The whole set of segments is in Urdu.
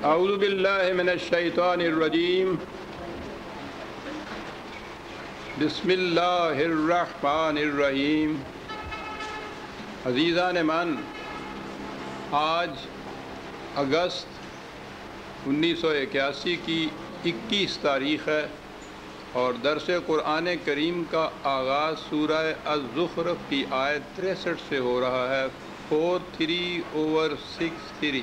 اعوذ باللہ من الشیطان الرجیم بسم اللہ الرحمن الرحیم۔ عزیزان من، آج اگست 1981 کی 21 تاریخ ہے اور درس قرآن کریم کا آغاز سورہ الزخرف کی آیت 63 سے ہو رہا ہے۔ 43/63۔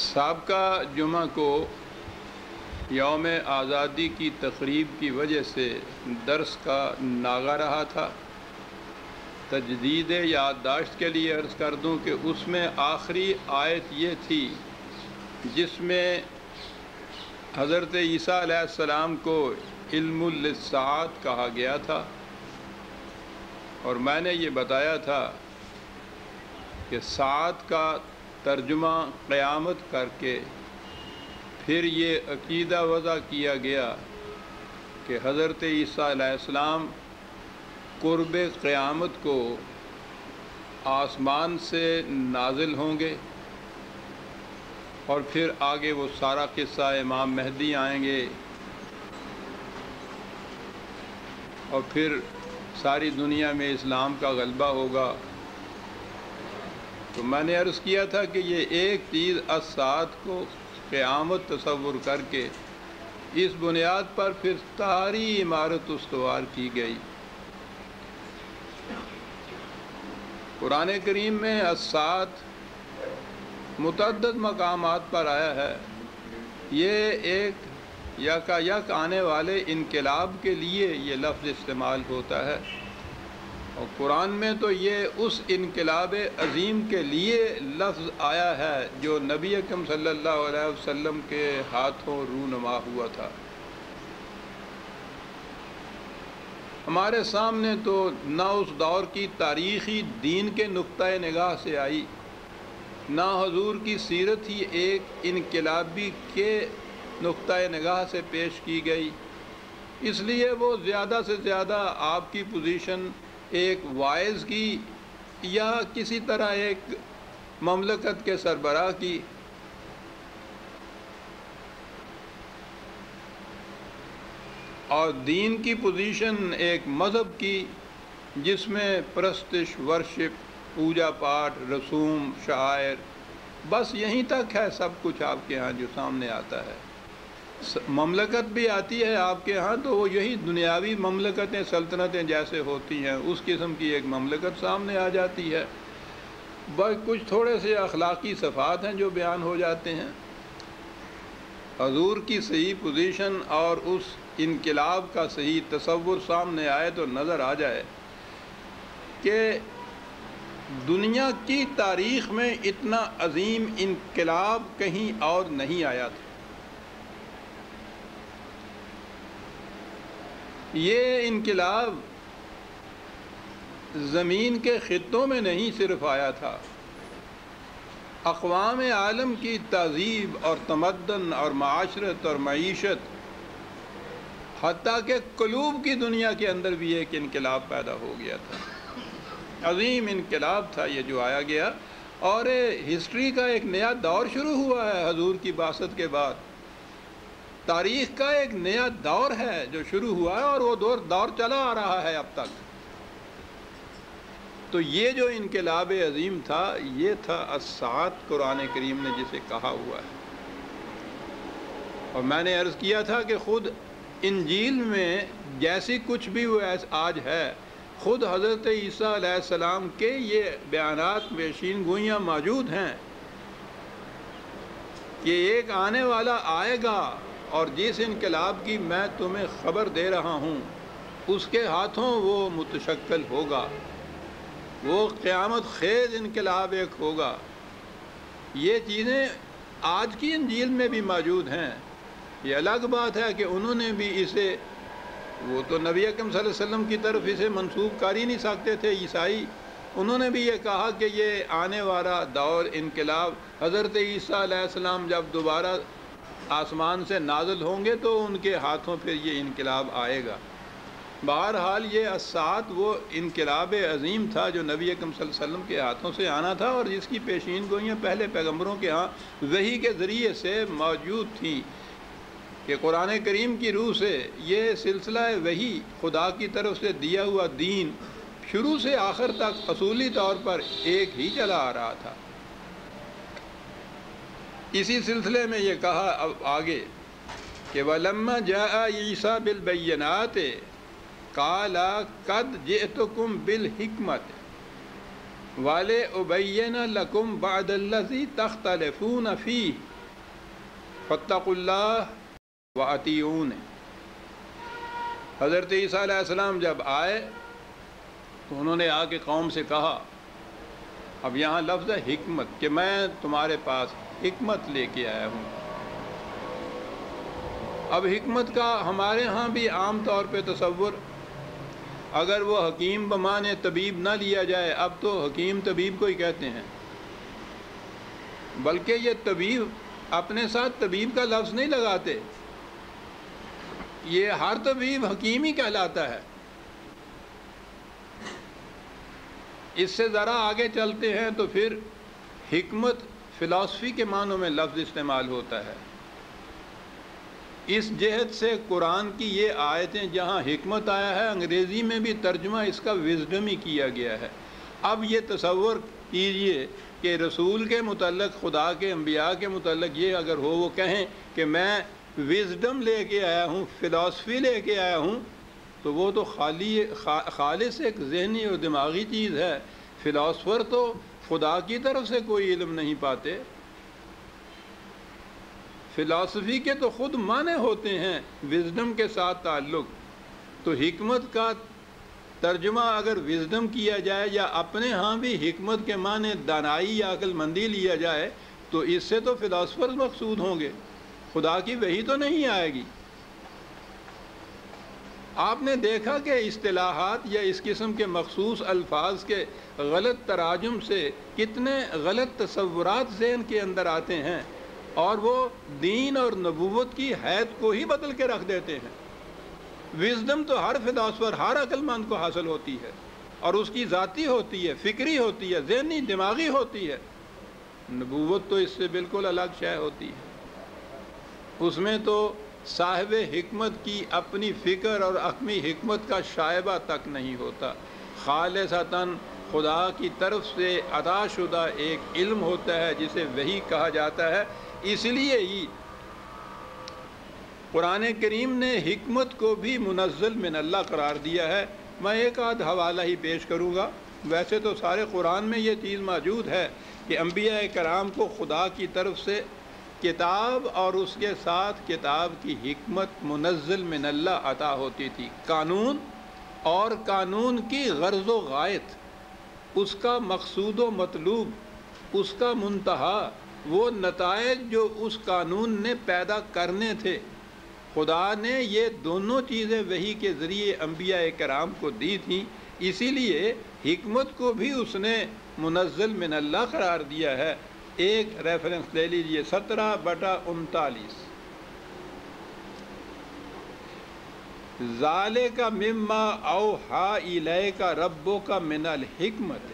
سابقہ جمعہ کو یوم آزادی کی تقریب کی وجہ سے درس کا ناغہ رہا تھا۔ تجدید یادداشت کے لیے عرض کر دوں کہ اس میں آخری آیت یہ تھی جس میں حضرت عیسیٰ علیہ السلام کو علم للساعات کہا گیا تھا، اور میں نے یہ بتایا تھا کہ ساعت کا ترجمہ قیامت کر کے پھر یہ عقیدہ وضع کیا گیا کہ حضرت عیسیٰ علیہ السلام قرب قیامت کو آسمان سے نازل ہوں گے، اور پھر آگے وہ سارا قصہ امام مہدی آئیں گے اور پھر ساری دنیا میں اسلام کا غلبہ ہوگا۔ تو میں نے عرض کیا تھا کہ یہ ایک چیز الساعت کو قیامت تصور کر کے اس بنیاد پر پھر ساری عمارت استوار کی گئی۔ قرآن کریم میں الساعت متعدد مقامات پر آیا ہے۔ یہ ایک یک آنے والے انقلاب کے لیے یہ لفظ استعمال ہوتا ہے، اور قرآن میں تو یہ اس انقلاب عظیم کے لیے لفظ آیا ہے جو نبی اکرم صلی اللہ علیہ وسلم کے ہاتھوں رونما ہوا تھا۔ ہمارے سامنے تو نہ اس دور کی تاریخی دین کے نقطۂ نگاہ سے آئی، نہ حضور کی سیرت ہی ایک انقلابی کے نقطۂ نگاہ سے پیش کی گئی، اس لیے وہ زیادہ سے زیادہ آپ کی پوزیشن ایک وائز کی یا کسی طرح ایک مملکت کے سربراہ کی، اور دین کی پوزیشن ایک مذہب کی جس میں پرستش، ورشپ، پوجا پاٹ، رسوم، شعائر، بس یہیں تک ہے سب کچھ آپ کے ہاں جو سامنے آتا ہے۔ مملکت بھی آتی ہے آپ کے ہاں تو وہ یہی دنیاوی مملکتیں، سلطنتیں جیسے ہوتی ہیں اس قسم کی ایک مملکت سامنے آ جاتی ہے، بس کچھ تھوڑے سے اخلاقی صفات ہیں جو بیان ہو جاتے ہیں۔ حضور کی صحیح پوزیشن اور اس انقلاب کا صحیح تصور سامنے آئے تو نظر آ جائے کہ دنیا کی تاریخ میں اتنا عظیم انقلاب کہیں اور نہیں آیا تھا۔ یہ انقلاب زمین کے خطوں میں نہیں صرف آیا تھا، اقوام عالم کی تہذیب اور تمدن اور معاشرت اور معیشت، حتیٰ کہ قلوب کی دنیا کے اندر بھی ایک انقلاب پیدا ہو گیا تھا۔ عظیم انقلاب تھا یہ جو آیا گیا، اور ہسٹری کا ایک نیا دور شروع ہوا ہے حضور کی بعثت کے بعد۔ تاریخ کا ایک نیا دور ہے جو شروع ہوا ہے، اور وہ دور چلا آ رہا ہے اب تک۔ تو یہ جو انقلاب عظیم تھا یہ تھا الساعت، قرآن کریم نے جسے کہا ہوا ہے۔ اور میں نے عرض کیا تھا کہ خود انجیل میں جیسی کچھ بھی وہ آج ہے، خود حضرت عیسیٰ علیہ السلام کے یہ بیانات، پیشین گوئیاں موجود ہیں کہ ایک آنے والا آئے گا اور جس انقلاب کی میں تمہیں خبر دے رہا ہوں اس کے ہاتھوں وہ متشکل ہوگا، وہ قیامت خیز انقلاب ایک ہوگا۔ یہ چیزیں آج کی انجیل میں بھی موجود ہیں۔ یہ الگ بات ہے کہ انہوں نے بھی اسے، وہ تو نبی اکرم صلی اللہ علیہ وسلم کی طرف اسے منسوب کر ہی نہیں سکتے تھے عیسائی، انہوں نے بھی یہ کہا کہ یہ آنے والا دور انقلاب، حضرت عیسیٰ علیہ السلام جب دوبارہ آسمان سے نازل ہوں گے تو ان کے ہاتھوں پھر یہ انقلاب آئے گا۔ بہرحال یہ اسات وہ انقلاب عظیم تھا جو نبی اکرم صلی اللہ علیہ وسلم کے ہاتھوں سے آنا تھا، اور جس کی پیشین گوئیاں پہلے پیغمبروں کے ہاں وحی کے ذریعے سے موجود تھیں کہ قرآن کریم کی روح سے یہ سلسلہ وحی خدا کی طرف سے دیا ہوا دین شروع سے آخر تک اصولی طور پر ایک ہی چلا آ رہا تھا۔ اسی سلسلے میں یہ کہا اب آگے کہ وَلَمَّا جَاءَ عِیسَىٰ بِالْبَيِّنَاتِ قَالَ قَدْ جِئْتُكُمْ بِالْحِکْمَةِ وَلِأُبَيِّنَ لَكُمْ بَعْدَ الَّذِي تَخْتَلِفُونَ فِيهِ فَاتَّقُوا اللَّهَ وَأَطِیعُونِ۔ حضرت عیسیٰ علیہ السلام جب آئے تو انہوں نے آ کے قوم سے کہا، اب یہاں لفظ ہے حکمت، کہ میں تمہارے پاس حکمت لے کے آیا ہوں۔ اب حکمت کا ہمارے ہاں بھی عام طور پہ تصور، اگر وہ حکیم بمانے طبیب نہ لیا جائے، اب تو حکیم طبیب کو ہی کہتے ہیں، بلکہ یہ طبیب اپنے ساتھ طبیب کا لفظ نہیں لگاتے، یہ ہر طبیب حکیم ہی کہلاتا ہے۔ اس سے ذرا آگے چلتے ہیں تو پھر حکمت فلسفی کے معنوں میں لفظ استعمال ہوتا ہے۔ اس جہت سے قرآن کی یہ آیتیں جہاں حکمت آیا ہے، انگریزی میں بھی ترجمہ اس کا وزڈم ہی کیا گیا ہے۔ اب یہ تصور کیجئے کہ رسول کے متعلق، خدا کے انبیاء کے متعلق یہ اگر ہو، وہ کہیں کہ میں وزڈم لے کے آیا ہوں، فلسفی لے کے آیا ہوں، تو وہ تو خالص ایک ذہنی اور دماغی چیز ہے۔ فلاسفر تو خدا کی طرف سے کوئی علم نہیں پاتے، فلسفی کے تو خود معنی ہوتے ہیں وزڈم کے ساتھ تعلق۔ تو حکمت کا ترجمہ اگر وزڈم کیا جائے یا اپنے ہاں بھی حکمت کے معنی دانائی یا عقل مندی لیا جائے تو اس سے تو فلاسفر مقصود ہوں گے، خدا کی وحی تو نہیں آئے گی۔ آپ نے دیکھا کہ اصطلاحات یا اس قسم کے مخصوص الفاظ کے غلط تراجم سے کتنے غلط تصورات ذہن کے اندر آتے ہیں، اور وہ دین اور نبوت کی حید کو ہی بدل کے رکھ دیتے ہیں۔ وزڈم تو ہر فلاسفر، ہر عقل مند کو حاصل ہوتی ہے، اور اس کی ذاتی ہوتی ہے، فکری ہوتی ہے، ذہنی دماغی ہوتی ہے۔ نبوت تو اس سے بالکل الگ شے ہوتی ہے، اس میں تو صاحب حکمت کی اپنی فکر اور اپنی حکمت کا شائبہ تک نہیں ہوتا، خالصتاً خدا کی طرف سے عطا شدہ ایک علم ہوتا ہے جسے وحی کہا جاتا ہے۔ اس لیے ہی قرآن کریم نے حکمت کو بھی منزل من اللہ قرار دیا ہے۔ میں ایک آدھ حوالہ ہی پیش کروں گا، ویسے تو سارے قرآن میں یہ چیز موجود ہے کہ انبیاء کرام کو خدا کی طرف سے کتاب اور اس کے ساتھ کتاب کی حکمت منزل من اللہ عطا ہوتی تھی، قانون اور قانون کی غرض و غایت، اس کا مقصود و مطلوب، اس کا منتہا، وہ نتائج جو اس قانون نے پیدا کرنے تھے، خدا نے یہ دونوں چیزیں وحی کے ذریعے انبیاء کرام کو دی تھیں۔ اسی لیے حکمت کو بھی اس نے منزل من اللہ قرار دیا ہے۔ ایک ریفرنس لے لیجئے 17/39، ذالک مما اوحی الیک ربک من الحکمت،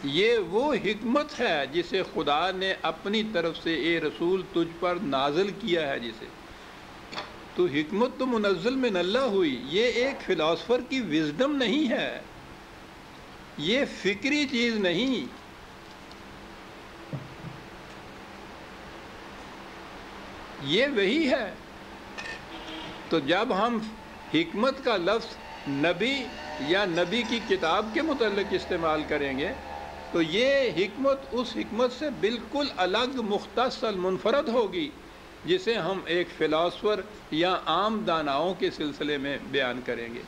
یہ وہ حکمت ہے جسے خدا نے اپنی طرف سے اے رسول تجھ پر نازل کیا ہے۔ جسے تو حکمت تو منزل من اللہ ہوئی، یہ ایک فلاسفر کی وزڈم نہیں ہے، یہ فکری چیز نہیں، یہ وہی ہے۔ تو جب ہم حکمت کا لفظ نبی یا نبی کی کتاب کے متعلق استعمال کریں گے تو یہ حکمت اس حکمت سے بالکل الگ، مختص، المنفرد ہوگی جسے ہم ایک فلاسفر یا عام داناؤں کے سلسلے میں بیان کریں گے۔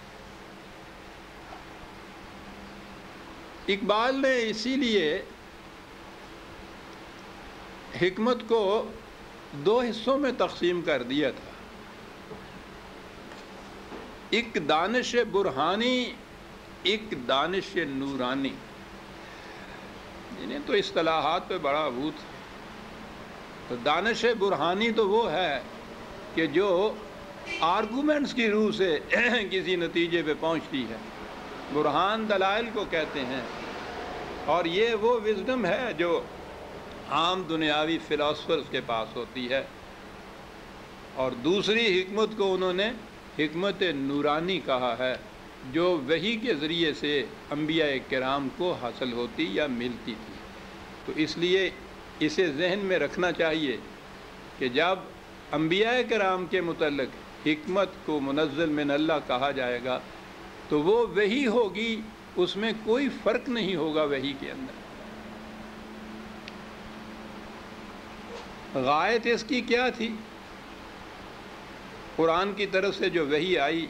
اقبال نے اسی لیے حکمت کو دو حصوں میں تقسیم کر دیا تھا، ایک دانش برہانی، ایک دانش نورانی۔ انہیں تو اصطلاحات پہ بڑا ابوت۔ تو دانش برہانی تو وہ ہے کہ جو آرگومنٹس کی روح سے کسی نتیجے پہ پہنچتی ہے، برہان دلائل کو کہتے ہیں، اور یہ وہ وزڈم ہے جو عام دنیاوی فلاسفرز کے پاس ہوتی ہے۔ اور دوسری حکمت کو انہوں نے حکمت نورانی کہا ہے، جو وحی کے ذریعے سے انبیاء کرام کو حاصل ہوتی یا ملتی تھی۔ تو اس لیے اسے ذہن میں رکھنا چاہیے کہ جب انبیاء کرام کے متعلق حکمت کو منزل من اللہ کہا جائے گا تو وہ وحی ہوگی، اس میں کوئی فرق نہیں ہوگا وحی کے اندر۔ غایت اس کی کیا تھی؟ قرآن کی طرف سے جو وحی آئی،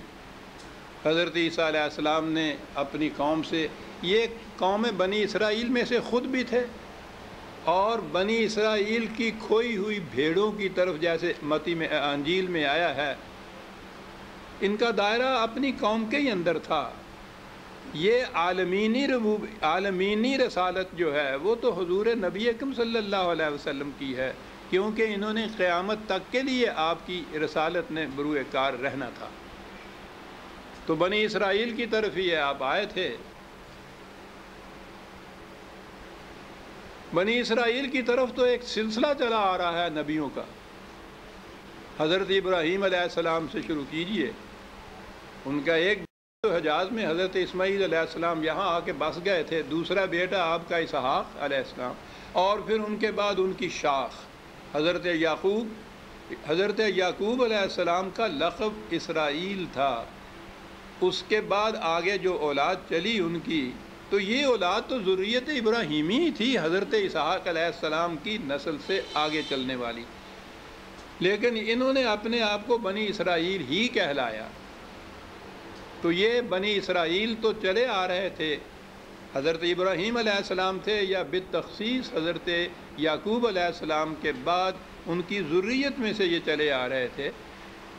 حضرت عیسیٰ علیہ السلام نے اپنی قوم سے، یہ قوم بنی اسرائیل میں سے خود بھی تھے، اور بنی اسرائیل کی کھوئی ہوئی بھیڑوں کی طرف، جیسے متی میں انجیل میں آیا ہے، ان کا دائرہ اپنی قوم کے ہی اندر تھا۔ یہ عالمینی رسالت جو ہے وہ تو حضور نبی اکرم صلی اللہ علیہ وسلم کی ہے، کیونکہ انہوں نے قیامت تک کے لیے آپ کی رسالت نے بروئے کار رہنا تھا۔ تو بنی اسرائیل کی طرف ہی آپ آئے تھے۔ بنی اسرائیل کی طرف تو ایک سلسلہ چلا آ رہا ہے نبیوں کا، حضرت ابراہیم علیہ السلام سے شروع کیجئے، ان کا ایک حجاز میں حضرت اسماعیل علیہ السلام یہاں آ کے بس گئے تھے، دوسرا بیٹا آپ کا اسحاق علیہ السلام، اور پھر ان کے بعد ان کی شاخ حضرت یعقوب علیہ السلام کا لقب اسرائیل تھا۔ اس کے بعد آگے جو اولاد چلی ان کی، تو یہ اولاد تو ذریت ابراہیمی ہی تھی، حضرت اسحاق علیہ السلام کی نسل سے آگے چلنے والی، لیکن انہوں نے اپنے آپ کو بنی اسرائیل ہی کہلایا۔ تو یہ بنی اسرائیل تو چلے آ رہے تھے، حضرت ابراہیم علیہ السلام تھے، یا بالتخصیص حضرت یعقوب علیہ السلام کے بعد ان کی ذریت میں سے یہ چلے آ رہے تھے۔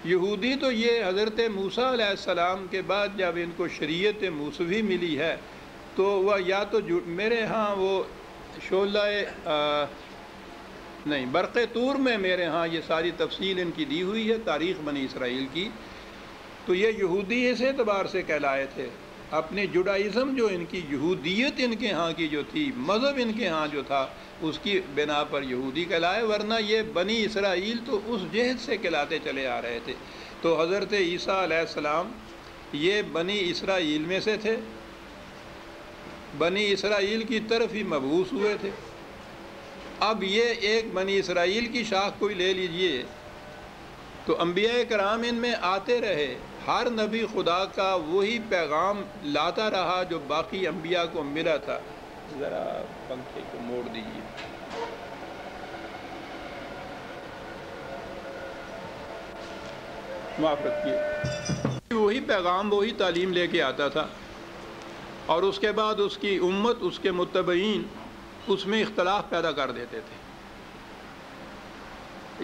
یہودی تو یہ حضرت موسیٰ علیہ السلام کے بعد جب ان کو شریعت موسوی ملی ہے تو وہ یا تو میرے ہاں وہ شعلہ نہیں برق طور میں میرے ہاں یہ ساری تفصیل ان کی دی ہوئی ہے تاریخ بنی اسرائیل کی، تو یہ یہودی اس اعتبار سے کہلائے تھے، اپنی جوڈائزم جو ان کی یہودیت ان کے ہاں کی جو تھی، مذہب ان کے ہاں جو تھا، اس کی بنا پر یہودی کہلائے، ورنہ یہ بنی اسرائیل تو اس جہت سے کہلاتے چلے آ رہے تھے۔ تو حضرت عیسیٰ علیہ السلام یہ بنی اسرائیل میں سے تھے، بنی اسرائیل کی طرف ہی مبعوث ہوئے تھے۔ اب یہ ایک بنی اسرائیل کی شاخ کوئی لے لیجئے تو انبیاء کرام ان میں آتے رہے، ہر نبی خدا کا وہی پیغام لاتا رہا جو باقی انبیاء کو ملا تھا۔ ذرا پنکھے کو موڑ دیجیے۔ معاف رکھیے۔ وہی پیغام وہی تعلیم لے کے آتا تھا، اور اس کے بعد اس کی امت، اس کے متبعین اس میں اختلاف پیدا کر دیتے تھے۔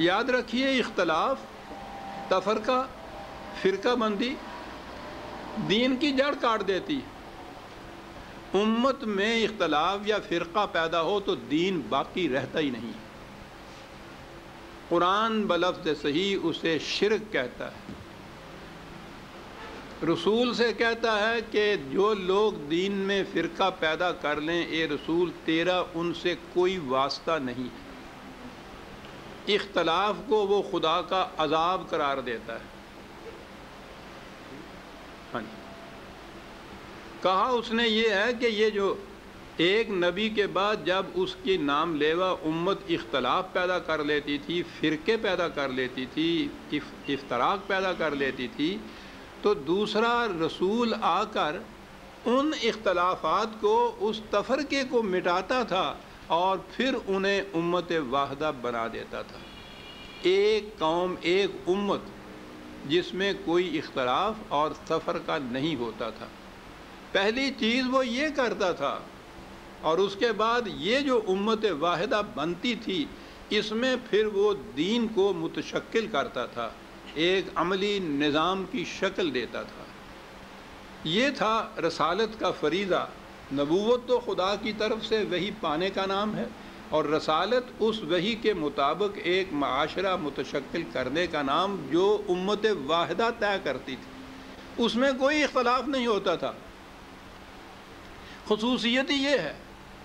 یاد رکھیے، اختلاف، تفرقہ، فرقہ بندی دین کی جڑ کاٹ دیتی۔ امت میں اختلاف یا فرقہ پیدا ہو تو دین باقی رہتا ہی نہیں۔ قرآن بلفظ صحیح اسے شرک کہتا ہے، رسول سے کہتا ہے کہ جو لوگ دین میں فرقہ پیدا کر لیں، اے رسول تیرا ان سے کوئی واسطہ نہیں ہے۔ اختلاف کو وہ خدا کا عذاب قرار دیتا ہے۔ ہاں جی، کہا اس نے یہ ہے کہ یہ جو ایک نبی کے بعد جب اس کی نام لیوا امت اختلاف پیدا کر لیتی تھی، فرقے پیدا کر لیتی تھی، افتراق پیدا کر لیتی تھی، تو دوسرا رسول آ کر ان اختلافات کو، اس تفرقے کو مٹاتا تھا اور پھر انہیں امت واحدہ بنا دیتا تھا۔ ایک قوم، ایک امت جس میں کوئی اختلاف اور تفرقہ نہیں ہوتا تھا۔ پہلی چیز وہ یہ کرتا تھا، اور اس کے بعد یہ جو امت واحدہ بنتی تھی، اس میں پھر وہ دین کو متشکل کرتا تھا، ایک عملی نظام کی شکل دیتا تھا۔ یہ تھا رسالت کا فریضہ۔ نبوت تو خدا کی طرف سے وہی پانے کا نام ہے، اور رسالت اس وحی کے مطابق ایک معاشرہ متشکل کرنے کا نام جو امت واحدہ طے کرتی تھی، اس میں کوئی اختلاف نہیں ہوتا تھا۔ خصوصیت ہی یہ ہے،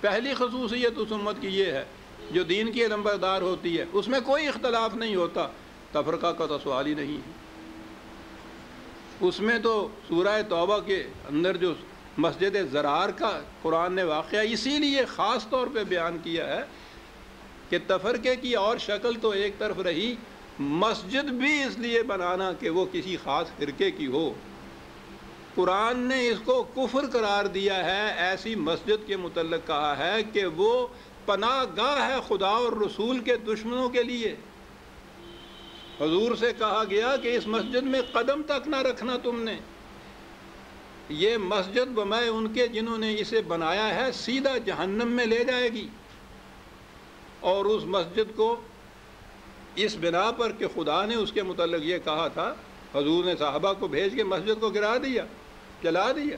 پہلی خصوصیت اس امت کی یہ ہے جو دین کی علمبردار ہوتی ہے، اس میں کوئی اختلاف نہیں ہوتا، تفرقہ کا تو سوال ہی نہیں ہے۔ اس میں تو سورہ توبہ کے اندر جو مسجد زرار کا قرآن نے واقعہ اسی لیے خاص طور پہ بیان کیا ہے کہ تفرقے کی اور شکل تو ایک طرف رہی، مسجد بھی اس لیے بنانا کہ وہ کسی خاص فرقے کی ہو۔ قرآن نے اس کو کفر قرار دیا ہے، ایسی مسجد کے متعلق کہا ہے کہ وہ پناہ گاہ ہے خدا اور رسول کے دشمنوں کے لیے۔ حضور سے کہا گیا کہ اس مسجد میں قدم تک نہ رکھنا تم نے، یہ مسجد بمائے ان کے جنہوں نے اسے بنایا ہے سیدھا جہنم میں لے جائے گی۔ اور اس مسجد کو اس بنا پر کہ خدا نے اس کے متعلق یہ کہا تھا، حضور نے صحابہ کو بھیج کے مسجد کو گرا دیا، جلا دیا۔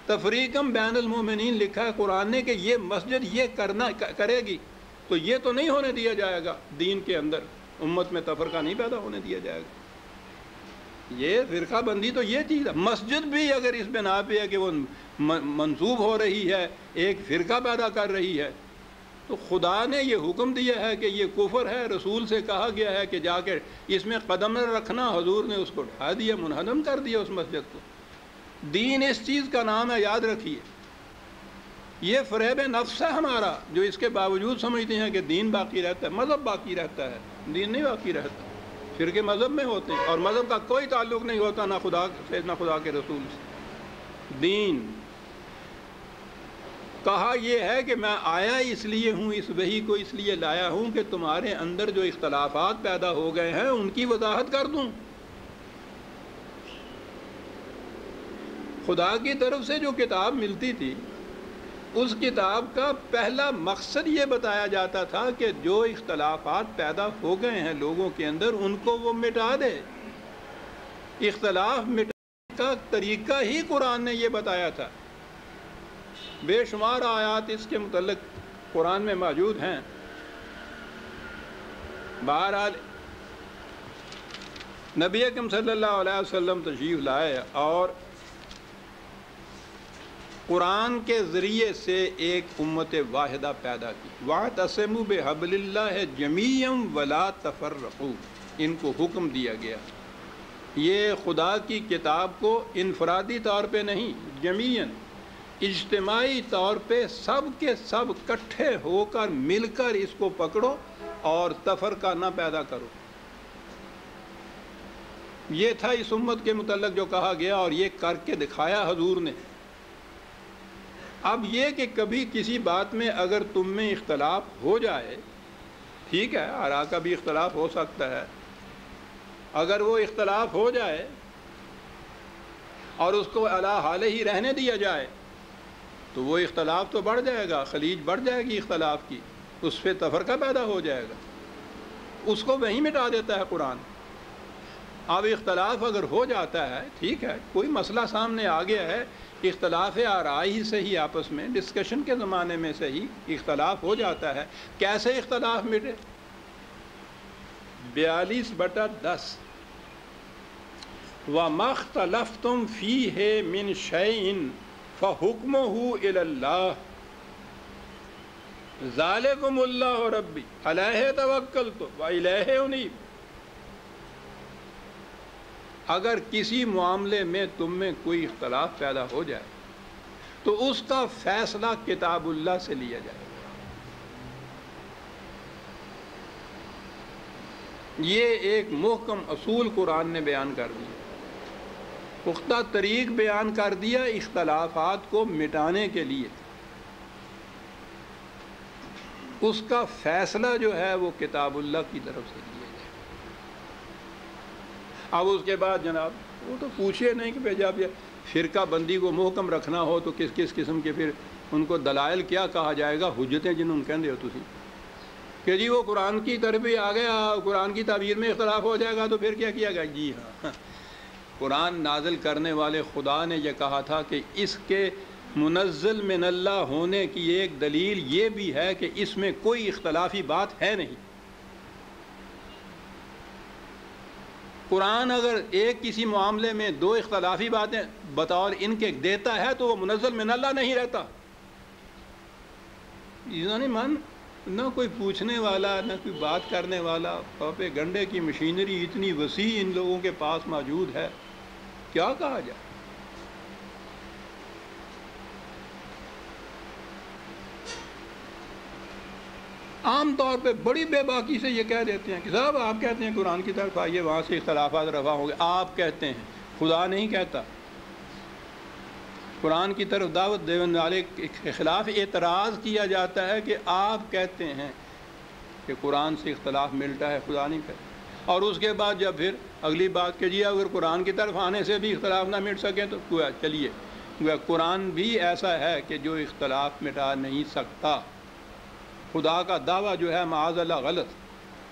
تفریقم بین المومنین لکھا ہے قرآن نے کہ یہ مسجد یہ کرے گی تو یہ تو نہیں ہونے دیا جائے گا، دین کے اندر امت میں تفرقہ نہیں پیدا ہونے دیا جائے گا۔ یہ فرقہ بندی تو یہ چیز ہے۔ مسجد بھی اگر اس بنا پہ ہے کہ وہ منسوب ہو رہی ہے، ایک فرقہ پیدا کر رہی ہے، تو خدا نے یہ حکم دیا ہے کہ یہ کفر ہے، رسول سے کہا گیا ہے کہ جا کے اس میں قدم نہ رکھنا، حضور نے اس کو ڈھا دیا، منہدم کر دیا اس مسجد کو۔ دین اس چیز کا نام ہے، یاد رکھیے۔ یہ فریب نفس ہے ہمارا، جو اس کے باوجود سمجھتے ہیں کہ دین باقی رہتا ہے، مذہب باقی رہتا ہے۔ دین نہیں باقی رہتا، فرقے مذہب میں ہوتے ہیں، اور مذہب کا کوئی تعلق نہیں ہوتا نہ خدا سے نہ خدا کے رسول سے۔ دین کہا یہ ہے کہ میں آیا اس لیے ہوں، اس وحی کو اس لیے لایا ہوں کہ تمہارے اندر جو اختلافات پیدا ہو گئے ہیں ان کی وضاحت کر دوں۔ خدا کی طرف سے جو کتاب ملتی تھی، اس کتاب کا پہلا مقصد یہ بتایا جاتا تھا کہ جو اختلافات پیدا ہو گئے ہیں لوگوں کے اندر ان کو وہ مٹا دے۔ اختلاف مٹانے کا طریقہ ہی قرآن نے یہ بتایا تھا۔ بے شمار آیات اس کے متعلق قرآن میں موجود ہیں۔ بہرحال نبی اکرم صلی اللہ علیہ وسلم تشریف لائے اور قرآن کے ذریعے سے ایک امت واحدہ پیدا کی۔ وَاعْتَصِمُوا بِحَبْلِ اللَّهِ جَمِيعًا وَلَا تَفَرَّقُوا، ان کو حکم دیا گیا۔ یہ خدا کی کتاب کو انفرادی طور پہ نہیں، جمیعاً اجتماعی طور پہ سب کے سب اکٹھے ہو کر مل کر اس کو پکڑو اور تفرقہ نہ پیدا کرو۔ یہ تھا اس امت کے متعلق جو کہا گیا، اور یہ کر کے دکھایا حضور نے۔ اب یہ کہ کبھی کسی بات میں اگر تم میں اختلاف ہو جائے، ٹھیک ہے، آراء کا بھی اختلاف ہو سکتا ہے، اگر وہ اختلاف ہو جائے اور اس کو علی حالہ ہی رہنے دیا جائے تو وہ اختلاف تو بڑھ جائے گا، خلیج بڑھ جائے گی اختلاف کی، اس پہ تفرقہ پیدا ہو جائے گا، اس کو وہیں مٹا دیتا ہے قرآن۔ اب اختلاف اگر ہو جاتا ہے، ٹھیک ہے، کوئی مسئلہ سامنے آ گیا ہے، اختلاف آراء ہی سے ہی آپس میں ڈسکشن کے زمانے میں سے ہی اختلاف ہو جاتا ہے، کیسے اختلاف مٹے؟ 42/10 وَمَا اخْتَلَفْتُمْ فِيهِ مِنْ شَيْءٍ فَحُكْمُهُ إِلَى اللَّهِ ذَلِكُمُ اللَّهُ رَبِّي عَلَيْهِ تَوَكَّلْتُ وَإِلَيْهِ أُنِيبُ۔ اگر کسی معاملے میں تم میں کوئی اختلاف پیدا ہو جائے تو اس کا فیصلہ کتاب اللہ سے لیا جائے۔ یہ ایک محکم اصول قرآن نے بیان کر دیا، پختہ طریق بیان کر دیا اختلافات کو مٹانے کے لیے۔ اس کا فیصلہ جو ہے وہ کتاب اللہ کی طرف سے لیا جائے۔ اب اس کے بعد جناب وہ تو پوچھے نہیں کہ بھائی جب یہ فرقہ بندی کو محکم رکھنا ہو تو کس کس قسم کے پھر ان کو دلائل کیا کہا جائے گا، حجتیں جنہوں کہندے ہو تسی کہ جی وہ قرآن کی طرف ہی آ گیا، قرآن کی تعبیر میں اختلاف ہو جائے گا تو پھر کیا کیا گیا؟ جی ہاں، قرآن نازل کرنے والے خدا نے یہ کہا تھا کہ اس کے منزل من اللہ ہونے کی ایک دلیل یہ بھی ہے کہ اس میں کوئی اختلافی بات ہے نہیں۔ قرآن اگر ایک کسی معاملے میں دو اختلافی باتیں بطور ان کے دیتا ہے تو وہ منزل من اللہ نہیں رہتا۔ نہ کوئی پوچھنے والا، نہ کوئی بات کرنے والا، پاپے گنڈے کی مشینری اتنی وسیع ان لوگوں کے پاس موجود ہے، کیا کہا جائے؟ عام طور پہ بڑی بے باکی سے یہ کہہ دیتے ہیں کہ صاحب آپ کہتے ہیں قرآن کی طرف آئیے، وہاں سے اختلافات رفع ہوں گے۔ آپ کہتے ہیں، خدا نہیں کہتا۔ قرآن کی طرف دعوت دینے والے کے خلاف اعتراض کیا جاتا ہے کہ آپ کہتے ہیں کہ قرآن سے اختلاف ملتا ہے، خدا نہیں کہتا۔ اور اس کے بعد جب پھر اگلی بات کہ جی اگر قرآن کی طرف آنے سے بھی اختلاف نہ مٹ سکے تو چلیے قرآن بھی ایسا ہے کہ جو اختلاف مٹا نہیں سکتا۔ خدا کا دعویٰ جو ہے معاذ اللہ غلط،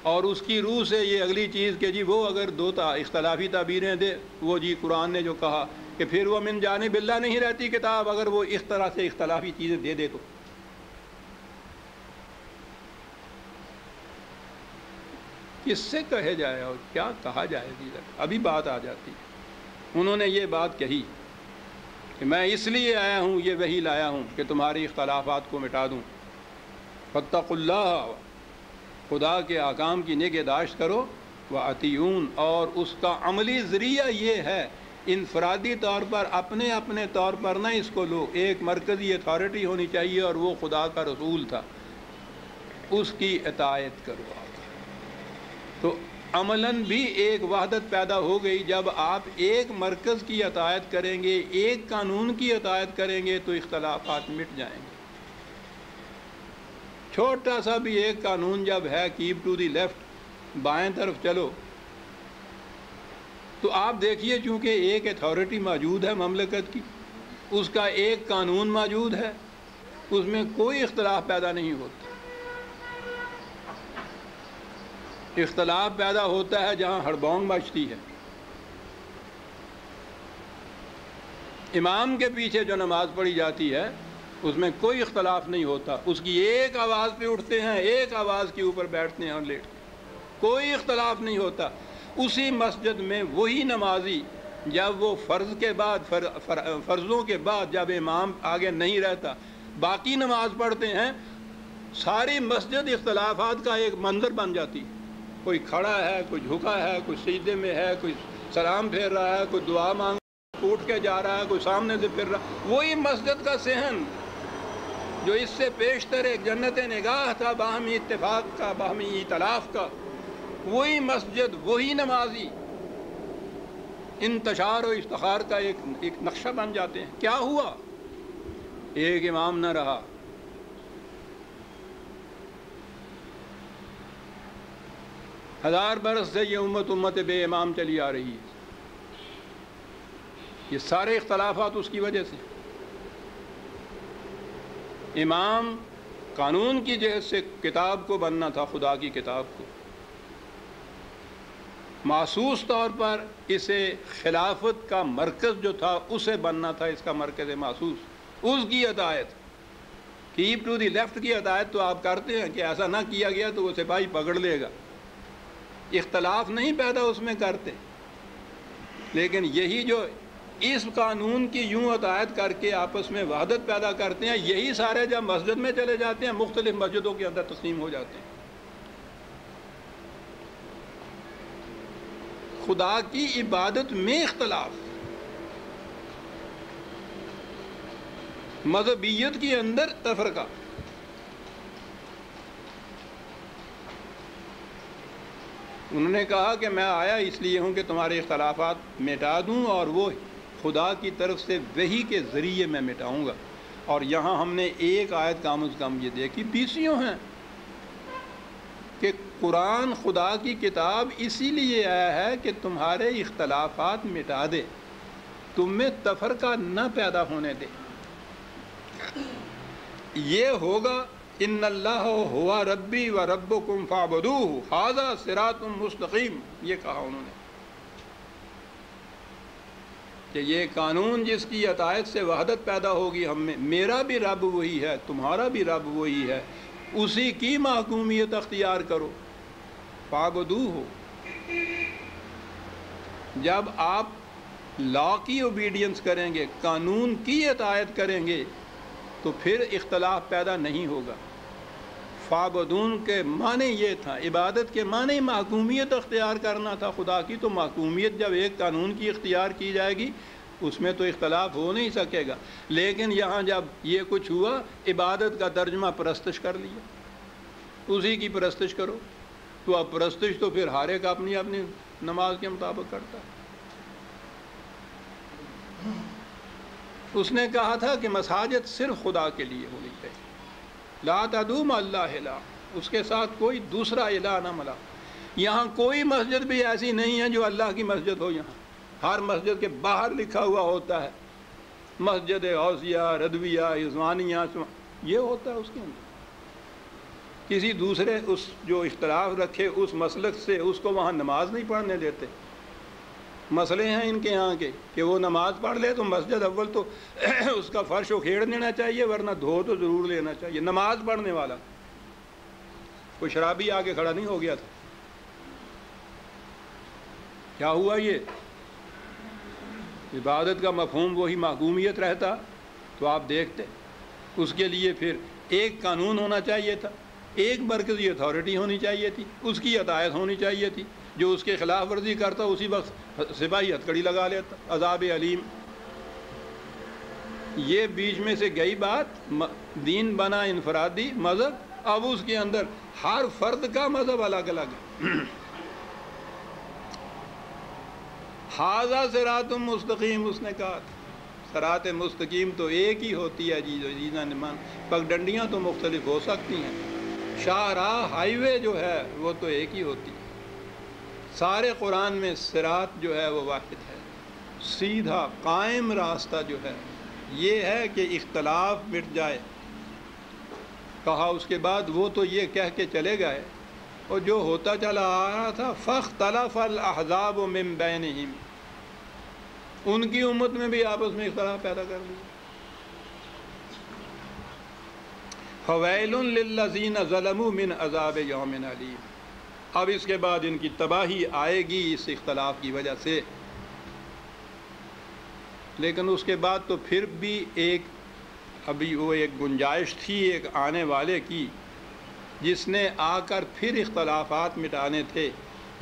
اور اس کی روح سے یہ اگلی چیز کہ جی وہ اگر دو اختلافی تعبیریں دے، وہ جی قرآن نے جو کہا کہ پھر وہ من جانب اللہ نہیں رہتی کتاب، اگر وہ اس طرح سے اختلافی چیزیں دے دے تو کس سے کہے جائے اور کیا کہا جائے؟ ابھی بات آ جاتی ہے۔ انہوں نے یہ بات کہی کہ میں اس لیے آیا ہوں، یہ وحی لایا ہوں کہ تمہاری اختلافات کو مٹا دوں۔ فاتقوا اللہ، خدا کے احکام کی نگہداشت کرو، واطیعون، اور اس کا عملی ذریعہ یہ ہے انفرادی طور پر اپنے اپنے طور پر نہ اس کو لو، ایک مرکزی اتھارٹی ہونی چاہیے اور وہ خدا کا رسول تھا، اس کی اطاعت کرو۔ تو عملاً بھی ایک وحدت پیدا ہو گئی۔ جب آپ ایک مرکز کی اطاعت کریں گے، ایک قانون کی اطاعت کریں گے تو اختلافات مٹ جائیں گے۔ چھوٹا سا بھی ایک قانون جب ہے کیپ ٹو دی لیفٹ، بائیں طرف چلو، تو آپ دیکھیے چونکہ ایک اتھارٹی موجود ہے مملکت کی، اس کا ایک قانون موجود ہے، اس میں کوئی اختلاف پیدا نہیں ہوتا۔ اختلاف پیدا ہوتا ہے جہاں ہڑبونگ مچتی ہے۔ امام کے پیچھے جو نماز پڑھی جاتی ہے اس میں کوئی اختلاف نہیں ہوتا، اس کی ایک آواز پہ اٹھتے ہیں، ایک آواز کے اوپر بیٹھتے ہیں اور لیٹتے ہیں، کوئی اختلاف نہیں ہوتا۔ اسی مسجد میں وہی نمازی جب وہ فرض کے بعد فرضوں کے بعد جب امام آگے نہیں رہتا باقی نماز پڑھتے ہیں، ساری مسجد اختلافات کا ایک منظر بن جاتی۔ کوئی کھڑا ہے، کوئی جھکا ہے، کوئی سجدے میں ہے، کوئی سلام پھیر رہا ہے، کوئی دعا مانگ اٹھ کے جا رہا ہے، کوئی سامنے سے پھر رہا۔ وہی مسجد کا صحن جو اس سے پیشتر ایک جنت نگاہ تھا، باہمی اتفاق کا، باہمی ائتلاف کا، وہی مسجد، وہی نمازی انتشار و افتخار کا ایک نقشہ بن جاتے ہیں۔ کیا ہوا؟ ایک امام نہ رہا۔ ہزار برس سے یہ امت بے امام چلی آ رہی ہے۔ یہ سارے اختلافات اس کی وجہ سے۔ امام قانون کی جہت سے کتاب کو بننا تھا، خدا کی کتاب کو، محسوس طور پر اسے خلافت کا مرکز جو تھا اسے بننا تھا، اس کا مرکز محسوس، اس کی ہدایت، کیپ ٹو دی لیفٹ کی ہدایت تو آپ کرتے ہیں کہ ایسا نہ کیا گیا تو وہ سپاہی پکڑ لے گا، اختلاف نہیں پیدا اس میں کرتے۔ لیکن یہی جو اس قانون کی یوں اطاعت کر کے آپس میں وحدت پیدا کرتے ہیں، یہی سارے جب مسجد میں چلے جاتے ہیں مختلف مسجدوں کے اندر تقسیم ہو جاتے ہیں۔ خدا کی عبادت میں اختلاف، مذہبیت کے اندر تفرقہ۔ انہوں نے کہا کہ میں آیا اس لیے ہوں کہ تمہارے اختلافات مٹا دوں، اور وہ خدا کی طرف سے وحی کے ذریعے میں مٹاؤں گا۔ اور یہاں ہم نے ایک آیت کم از کم یہ دیکھی، 20 ہیں کہ قرآن خدا کی کتاب اسی لیے آیا ہے کہ تمہارے اختلافات مٹا دے، تم میں تفرقہ نہ پیدا ہونے دے۔ یہ ہوگا ان اللہ ہوا ربی و ربکم فاعبدوہ ھذا صراط مستقیم، یہ کہا انہوں نے۔ کہ یہ قانون جس کی عطایت سے وحدت پیدا ہوگی ہم میں، میرا بھی رب وہی ہے، تمہارا بھی رب وہی ہے، اسی کی محکومیت اختیار کرو، فاعبدوہ ہو۔ جب آپ لا کی اوبیڈینس کریں گے، قانون کی اطاعت کریں گے، تو پھر اختلاف پیدا نہیں ہوگا۔ فعبدون کے معنی یہ تھا، عبادت کے معنی محکومیت اختیار کرنا تھا خدا کی، تو محکومیت جب ایک قانون کی اختیار کی جائے گی اس میں تو اختلاف ہو نہیں سکے گا۔ لیکن یہاں جب یہ کچھ ہوا، عبادت کا ترجمہ پرستش کر لیا، اسی کی پرستش کرو، تو اب پرستش تو پھر ہر ایک اپنی اپنی نماز کے مطابق کرتا ہے۔ اس نے کہا تھا کہ مساجد صرف خدا کے لیے ہونی چاہیے، لا تدعوا مع اللہ الہ، اس کے ساتھ کوئی دوسرا الہ نہ ملا۔ یہاں کوئی مسجد بھی ایسی نہیں ہے جو اللہ کی مسجد ہو۔ یہاں ہر مسجد کے باہر لکھا ہوا ہوتا ہے مسجد غوثیہ، رضویہ، رضوانیہ، یہ ہوتا ہے اس کے اندر۔ کسی دوسرے اس جو اختلاف رکھے اس مسلک سے اس کو وہاں نماز نہیں پڑھنے دیتے۔ مسئلے ہیں ان کے یہاں کے کہ وہ نماز پڑھ لے تو مسجد اول تو اس کا فرش اکھیڑ دینا چاہیے، ورنہ دھو تو ضرور لینا چاہیے۔ نماز پڑھنے والا کوئی شرابی آگے کھڑا نہیں ہو گیا تھا۔ کیا ہوا؟ یہ عبادت کا مفہوم وہی محکومیت رہتا تو آپ دیکھتے، اس کے لیے پھر ایک قانون ہونا چاہیے تھا، ایک مرکزی اتھارٹی ہونی چاہیے تھی، اس کی اطاعت ہونی چاہیے تھی، جو اس کے خلاف ورزی کرتا اسی وقت سپاہی ہتھکڑی لگا لیتا، عذاب علیم۔ یہ بیچ میں سے گئی بات، دین بنا انفرادی مذہب، اب اس کے اندر ہر فرد کا مذہب الگ الگ ہے۔ ھذا صراط مستقیم، اس نے کہا تھا صراط مستقیم تو ایک ہی ہوتی ہے عزیزاں نمان، پگڈنڈیاں تو مختلف ہو سکتی ہیں، شاہراہ ہائی وے جو ہے وہ تو ایک ہی ہوتی ہے۔ سارے قرآن میں صراط جو ہے وہ واحد ہے، سیدھا قائم راستہ جو ہے یہ ہے کہ اختلاف مٹ جائے۔ کہا اس کے بعد وہ تو یہ کہہ کے چلے گئے، اور جو ہوتا چلا آ رہا تھا فاختلف الاحزاب من بینہم، ان کی امت میں بھی آپس میں اختلاف پیدا کر لیا۔ فویل للذین ظلموا من عذاب یوم علیم، اب اس کے بعد ان کی تباہی آئے گی اس اختلاف کی وجہ سے۔ لیکن اس کے بعد تو پھر بھی ابھی وہ ایک گنجائش تھی ایک آنے والے کی، جس نے آ کر پھر اختلافات مٹانے تھے۔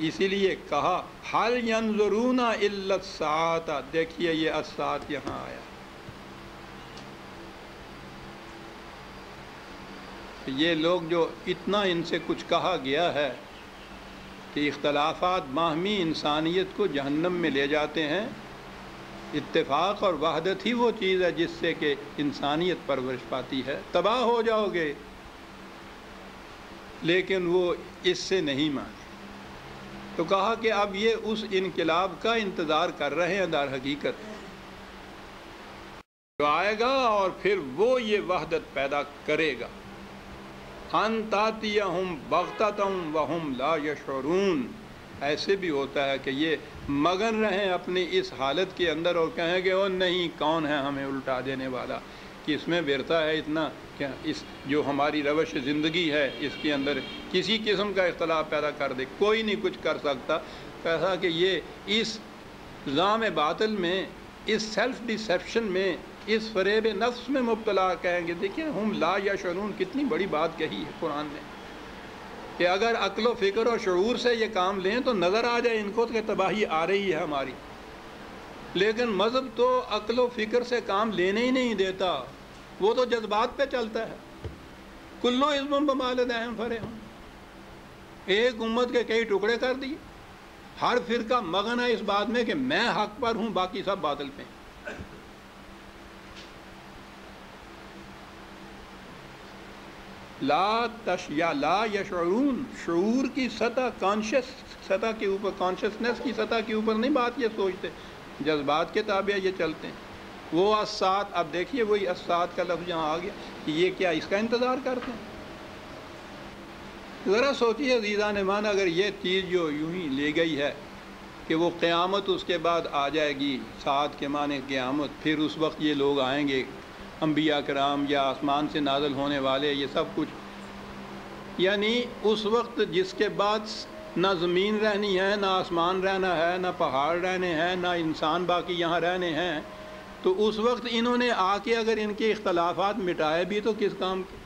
اسی لیے کہا حل ینظرون الا الساعۃ، دیکھیے یہ الساعۃ یہاں آیا، یہ لوگ جو اتنا ان سے کچھ کہا گیا ہے کہ اختلافات باہمی انسانیت کو جہنم میں لے جاتے ہیں، اتفاق اور وحدت ہی وہ چیز ہے جس سے کہ انسانیت پرورش پاتی ہے، تباہ ہو جاؤ گے، لیکن وہ اس سے نہیں مانے۔ تو کہا کہ اب یہ اس انقلاب کا انتظار کر رہے ہیں در حقیقت، جو آئے گا اور پھر وہ یہ وحدت پیدا کرے گا۔ ان تاتیہم بغتۃ وہم لا یشعرون، ایسے بھی ہوتا ہے کہ یہ مگن رہیں اپنی اس حالت کے اندر اور کہیں گے او نہیں، کون ہے ہمیں الٹا دینے والا، کہ اس میں ورثہ ہے اتنا کہ اس جو ہماری روش زندگی ہے اس کے اندر کسی قسم کا اختلاف پیدا کر دے، کوئی نہیں کچھ کر سکتا۔ ایسا کہ یہ اس ظام باطل میں، اس سیلف ڈیسیپشن میں، اس فریب نفس میں مبتلا کہیں گے۔ دیکھیں ہم لا یشعرون، کتنی بڑی بات کہی ہے قرآن نے، کہ اگر عقل و فکر اور شعور سے یہ کام لیں تو نظر آ جائے ان کو کہ تباہی آ رہی ہے ہماری، لیکن مذہب تو عقل و فکر سے کام لینے ہی نہیں دیتا، وہ تو جذبات پہ چلتا ہے۔ کلو عزم بما لدیہم فرحون، ایک امت کے کئی ٹکڑے کر دیے، ہر فرقہ مگن ہے اس بات میں کہ میں حق پر ہوں، باقی سب باطل پہ ہیں۔ لا یشعرون، شعور کی سطح، کانشیس سطح کے اوپر، کانشیسنس کی سطح کے اوپر نہیں بات یہ سوچتے، جذبات کے تابع یہ چلتے ہیں۔ وہ الساعۃ، اب دیکھیے وہی الساعۃ کا لفظ یہاں آ گیا کہ یہ کیا اس کا انتظار کرتے ہیں؟ ذرا سوچیے عزیزان مان، اگر یہ چیز جو یوں ہی لے گئی ہے کہ وہ قیامت اس کے بعد آ جائے گی، ساتھ کے معنی قیامت، پھر اس وقت یہ لوگ آئیں گے، انبیاء کرام یا آسمان سے نازل ہونے والے، یہ سب کچھ، یعنی اس وقت جس کے بعد نہ زمین رہنی ہے، نہ آسمان رہنا ہے، نہ پہاڑ رہنے ہیں، نہ انسان باقی یہاں رہنے ہیں، تو اس وقت انہوں نے آ کے اگر ان کے اختلافات مٹائے بھی تو کس کام کے؟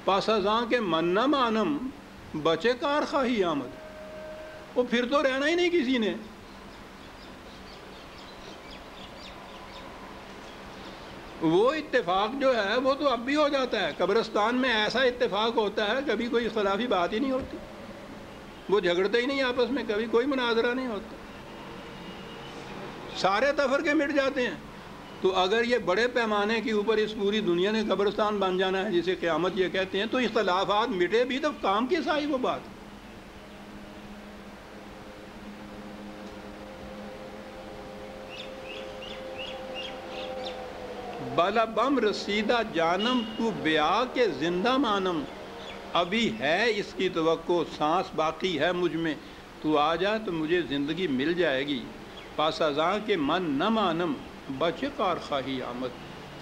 پس ازاں کے من نہ مانم بچے کار خواہی آمد، وہ پھر تو رہنا ہی نہیں کسی نے۔ وہ اتفاق جو ہے وہ تو اب بھی ہو جاتا ہے، قبرستان میں ایسا اتفاق ہوتا ہے، کبھی کوئی اختلافی بات ہی نہیں ہوتی، وہ جھگڑتے ہی نہیں آپس میں، کبھی کوئی مناظرہ نہیں ہوتا، سارے تفرقے مٹ جاتے ہیں۔ تو اگر یہ بڑے پیمانے کے اوپر اس پوری دنیا نے قبرستان بن جانا ہے جسے قیامت یہ کہتے ہیں، تو اختلافات مٹے بھی تو کام کیس آئی وہ بات؟ بالا بم رسیدہ جانم تو بیا کے زندہ مانم، ابھی ہے اس کی توقع، سانس باقی ہے مجھ میں، تو آ جا تو مجھے زندگی مل جائے گی، پاس ازاں کے من نہ مانم بچے کار خواہی آمد،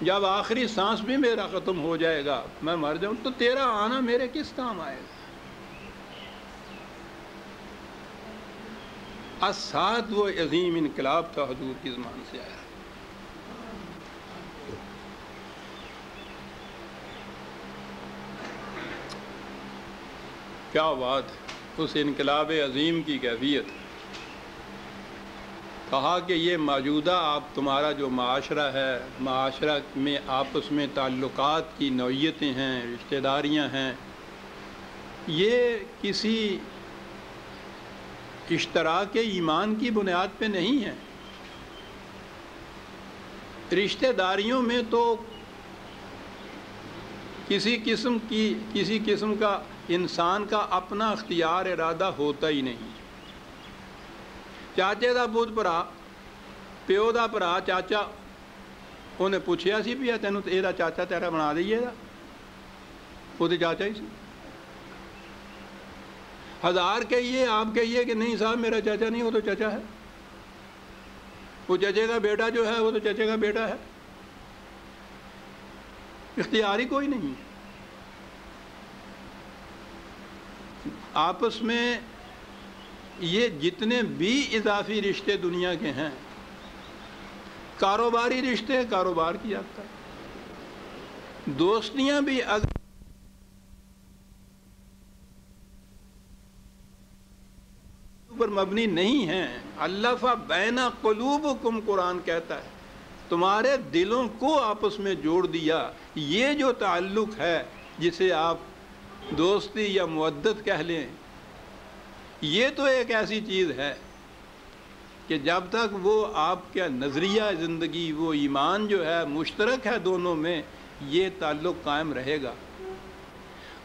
جب آخری سانس بھی میرا ختم ہو جائے گا، میں مر جاؤں، تو تیرا آنا میرے کس کام آئے گا؟ اسات وہ عظیم انقلاب تھا حضور کی زبان سے آیا۔ کیا بات ہے اس انقلاب عظیم کی کیفیت! کہا کہ یہ موجودہ آپ تمہارا جو معاشرہ ہے، معاشرہ میں آپس میں تعلقات کی نوعیتیں ہیں، رشتہ داریاں ہیں، یہ کسی اشتراک ایمان کی بنیاد پہ نہیں ہے۔ رشتہ داریوں میں تو کسی قسم کا انسان کا اپنا اختیار ارادہ ہوتا ہی نہیں۔ چاچے دا پوت بھرا، پیو دا بھرا چاچا، انہیں پوچھیا سی بھی تینوں تو یہ چاچا تیرا بنا دئیے دا، وہ تو چاچا ہی سی۔ ہزار کہیے آپ کہیے کہ نہیں صاحب میرا چاچا نہیں، وہ تو چچا ہے، وہ چچے کا بیٹا جو ہے وہ تو چچے کا بیٹا ہے، اختیار ہی کوئی نہیں۔ آپس میں یہ جتنے بھی اضافی رشتے دنیا کے ہیں، کاروباری رشتے، کاروبار کیا جاتا ہے، دوستیاں بھی اگر پر مبنی نہیں ہیں، الف بین قلوبکم قرآن کہتا ہے، تمہارے دلوں کو آپس میں جوڑ دیا، یہ جو تعلق ہے جسے آپ دوستی یا مودت کہہ لیں، یہ تو ایک ایسی چیز ہے کہ جب تک وہ آپ کا نظریہ زندگی، وہ ایمان جو ہے مشترک ہے دونوں میں، یہ تعلق قائم رہے گا۔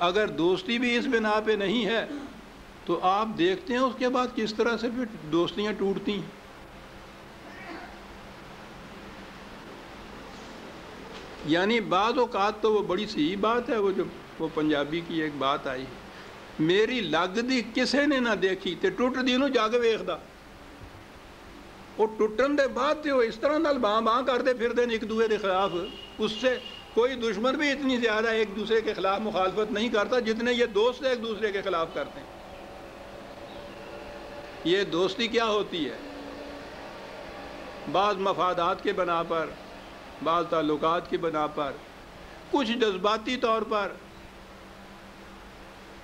اگر دوستی بھی اس بنا پہ نہیں ہے تو آپ دیکھتے ہیں اس کے بعد کس طرح سے پھر دوستیاں ٹوٹتی ہیں۔ یعنی بعض اوقات تو وہ بڑی صحیح بات ہے، وہ پنجابی کی ایک بات آئی، میری لگ دی کسے نے نہ دیکھی تے ٹوٹ دی نو جگ ویکھدا، وہ ٹوٹن دے بعد تے وہ اس طرح نال باں باں کرتے پھر دے ایک دوسرے کے خلاف، اس سے کوئی دشمن بھی اتنی زیادہ ایک دوسرے کے خلاف مخالفت نہیں کرتا جتنے یہ دوست ایک دوسرے کے خلاف کرتے ہیں۔ یہ دوستی کیا ہوتی ہے؟ بعض مفادات کے بنا پر، بعض تعلقات کی بنا پر، کچھ جذباتی طور پر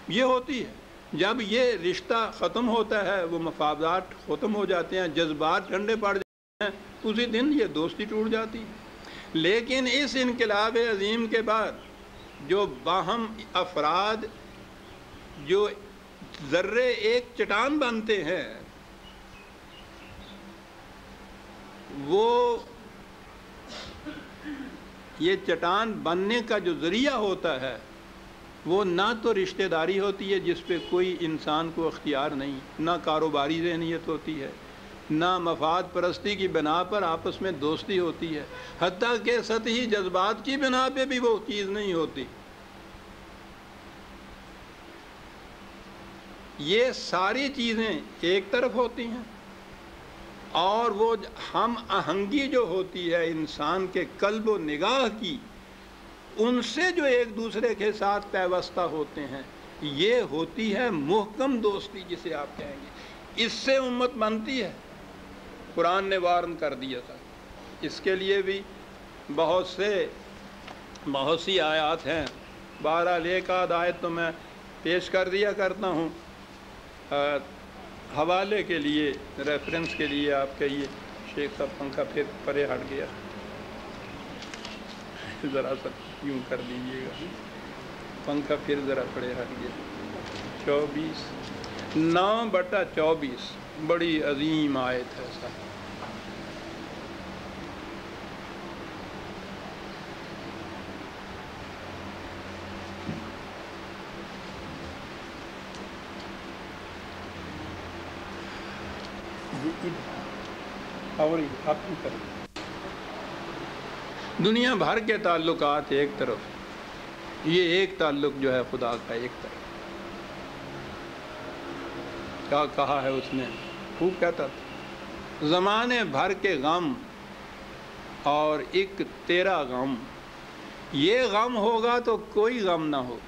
یہ ہوتی ہے۔ جب یہ رشتہ ختم ہوتا ہے، وہ مفادات ختم ہو جاتے ہیں، جذبات ٹھنڈے پڑ جاتے ہیں، اسی دن یہ دوستی ٹوٹ جاتی ہے۔ لیکن اس انقلاب عظیم کے بعد جو باہم افراد جو ذرے ایک چٹان بنتے ہیں، وہ یہ چٹان بننے کا جو ذریعہ ہوتا ہے وہ نہ تو رشتہ داری ہوتی ہے جس پہ کوئی انسان کو اختیار نہیں، نہ کاروباری ذہنیت ہوتی ہے، نہ مفاد پرستی کی بنا پر آپس میں دوستی ہوتی ہے، حتیٰ کہ سطحی جذبات کی بنا پہ بھی وہ چیز نہیں ہوتی۔ یہ ساری چیزیں ایک طرف ہوتی ہیں، اور وہ ہم آہنگی جو ہوتی ہے انسان کے قلب و نگاہ کی، ان سے جو ایک دوسرے کے ساتھ پیوستہ ہوتے ہیں، یہ ہوتی ہے محکم دوستی جسے آپ کہیں گے۔ اس سے امت بنتی ہے۔ قرآن نے وارن کر دیا تھا، اس کے لیے بھی بہت سی آیات ہیں۔ بہرحال ایک آدھ آیت تو میں پیش کر دیا کرتا ہوں حوالے کے لیے، ریفرنس کے لیے۔ آپ کہیے شیخ صاحب پنکھا پھر پرے ہٹ گیا، ذرا سا یوں کر دیجیے گا، پنکھا پھر ذرا پرے ہٹ گیا۔ 9/24 بڑی عظیم آیت ہے صاحب۔ اور دنیا بھر کے تعلقات ایک طرف، یہ ایک تعلق جو ہے خدا کا ایک طرف۔ کیا کہا ہے اس نے؟ خوب کہتا تھا، زمانے بھر کے غم اور ایک تیرا غم، یہ غم ہوگا تو کوئی غم نہ ہوگا۔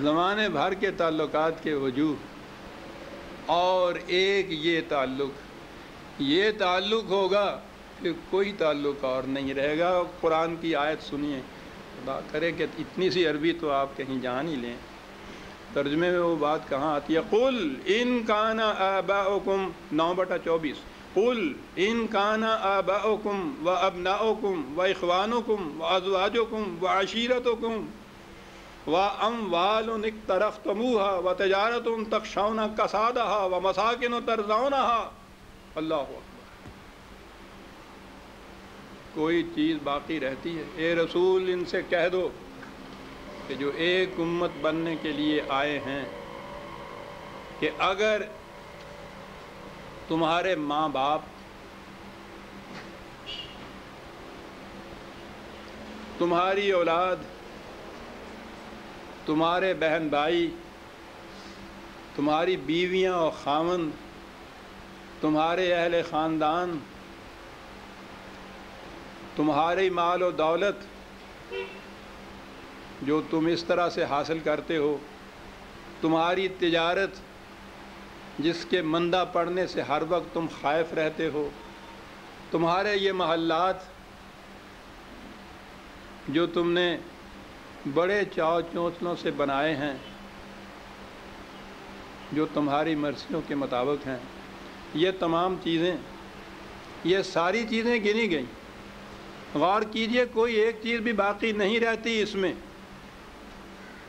زمانے بھر کے تعلقات کے وجود اور ایک یہ تعلق ہوگا، پھر کوئی تعلق اور نہیں رہے گا۔ قرآن کی آیت سنیے، خدا کرے کہ اتنی سی عربی تو آپ کہیں جان ہی لیں، ترجمے میں وہ بات کہاں آتی ہے؟ قُلْ إِن كَانَ آبَاؤُكُمْ 9/24 قُلْ إِن كَانَ آبَاؤُكُمْ وَأَبْنَاؤُكُمْ وَإِخْوَانُكُمْ وَأَزْوَاجُكُمْ وَعَشِيرَتُكُمْ وَأَمْوَالٌ اقْتَرَفْتُمُوهَا وَتِجَارَةٌ تَخْشَوْنَ كَسَادَهَا وَمَسَاكِنُ تَرْضَوْنَهَا۔ اللہ اکبر! کوئی چیز باقی رہتی ہے؟ اے رسول ان سے کہہ دو کہ جو ایک امت بننے کے لیے آئے ہیں، کہ اگر تمہارے ماں باپ، تمہاری اولاد، تمہارے بہن بھائی، تمہاری بیویاں اور خاوند، تمہارے اہل خاندان، تمہاری مال و دولت جو تم اس طرح سے حاصل کرتے ہو، تمہاری تجارت جس کے مندہ پڑنے سے ہر وقت تم خائف رہتے ہو، تمہارے یہ محلات جو تم نے بڑے چاؤ چونچلوں سے بنائے ہیں، جو تمہاری مرضیوں کے مطابق ہیں، یہ تمام چیزیں، یہ ساری چیزیں گنی گئیں۔ غور کیجئے، کوئی ایک چیز بھی باقی نہیں رہتی اس میں۔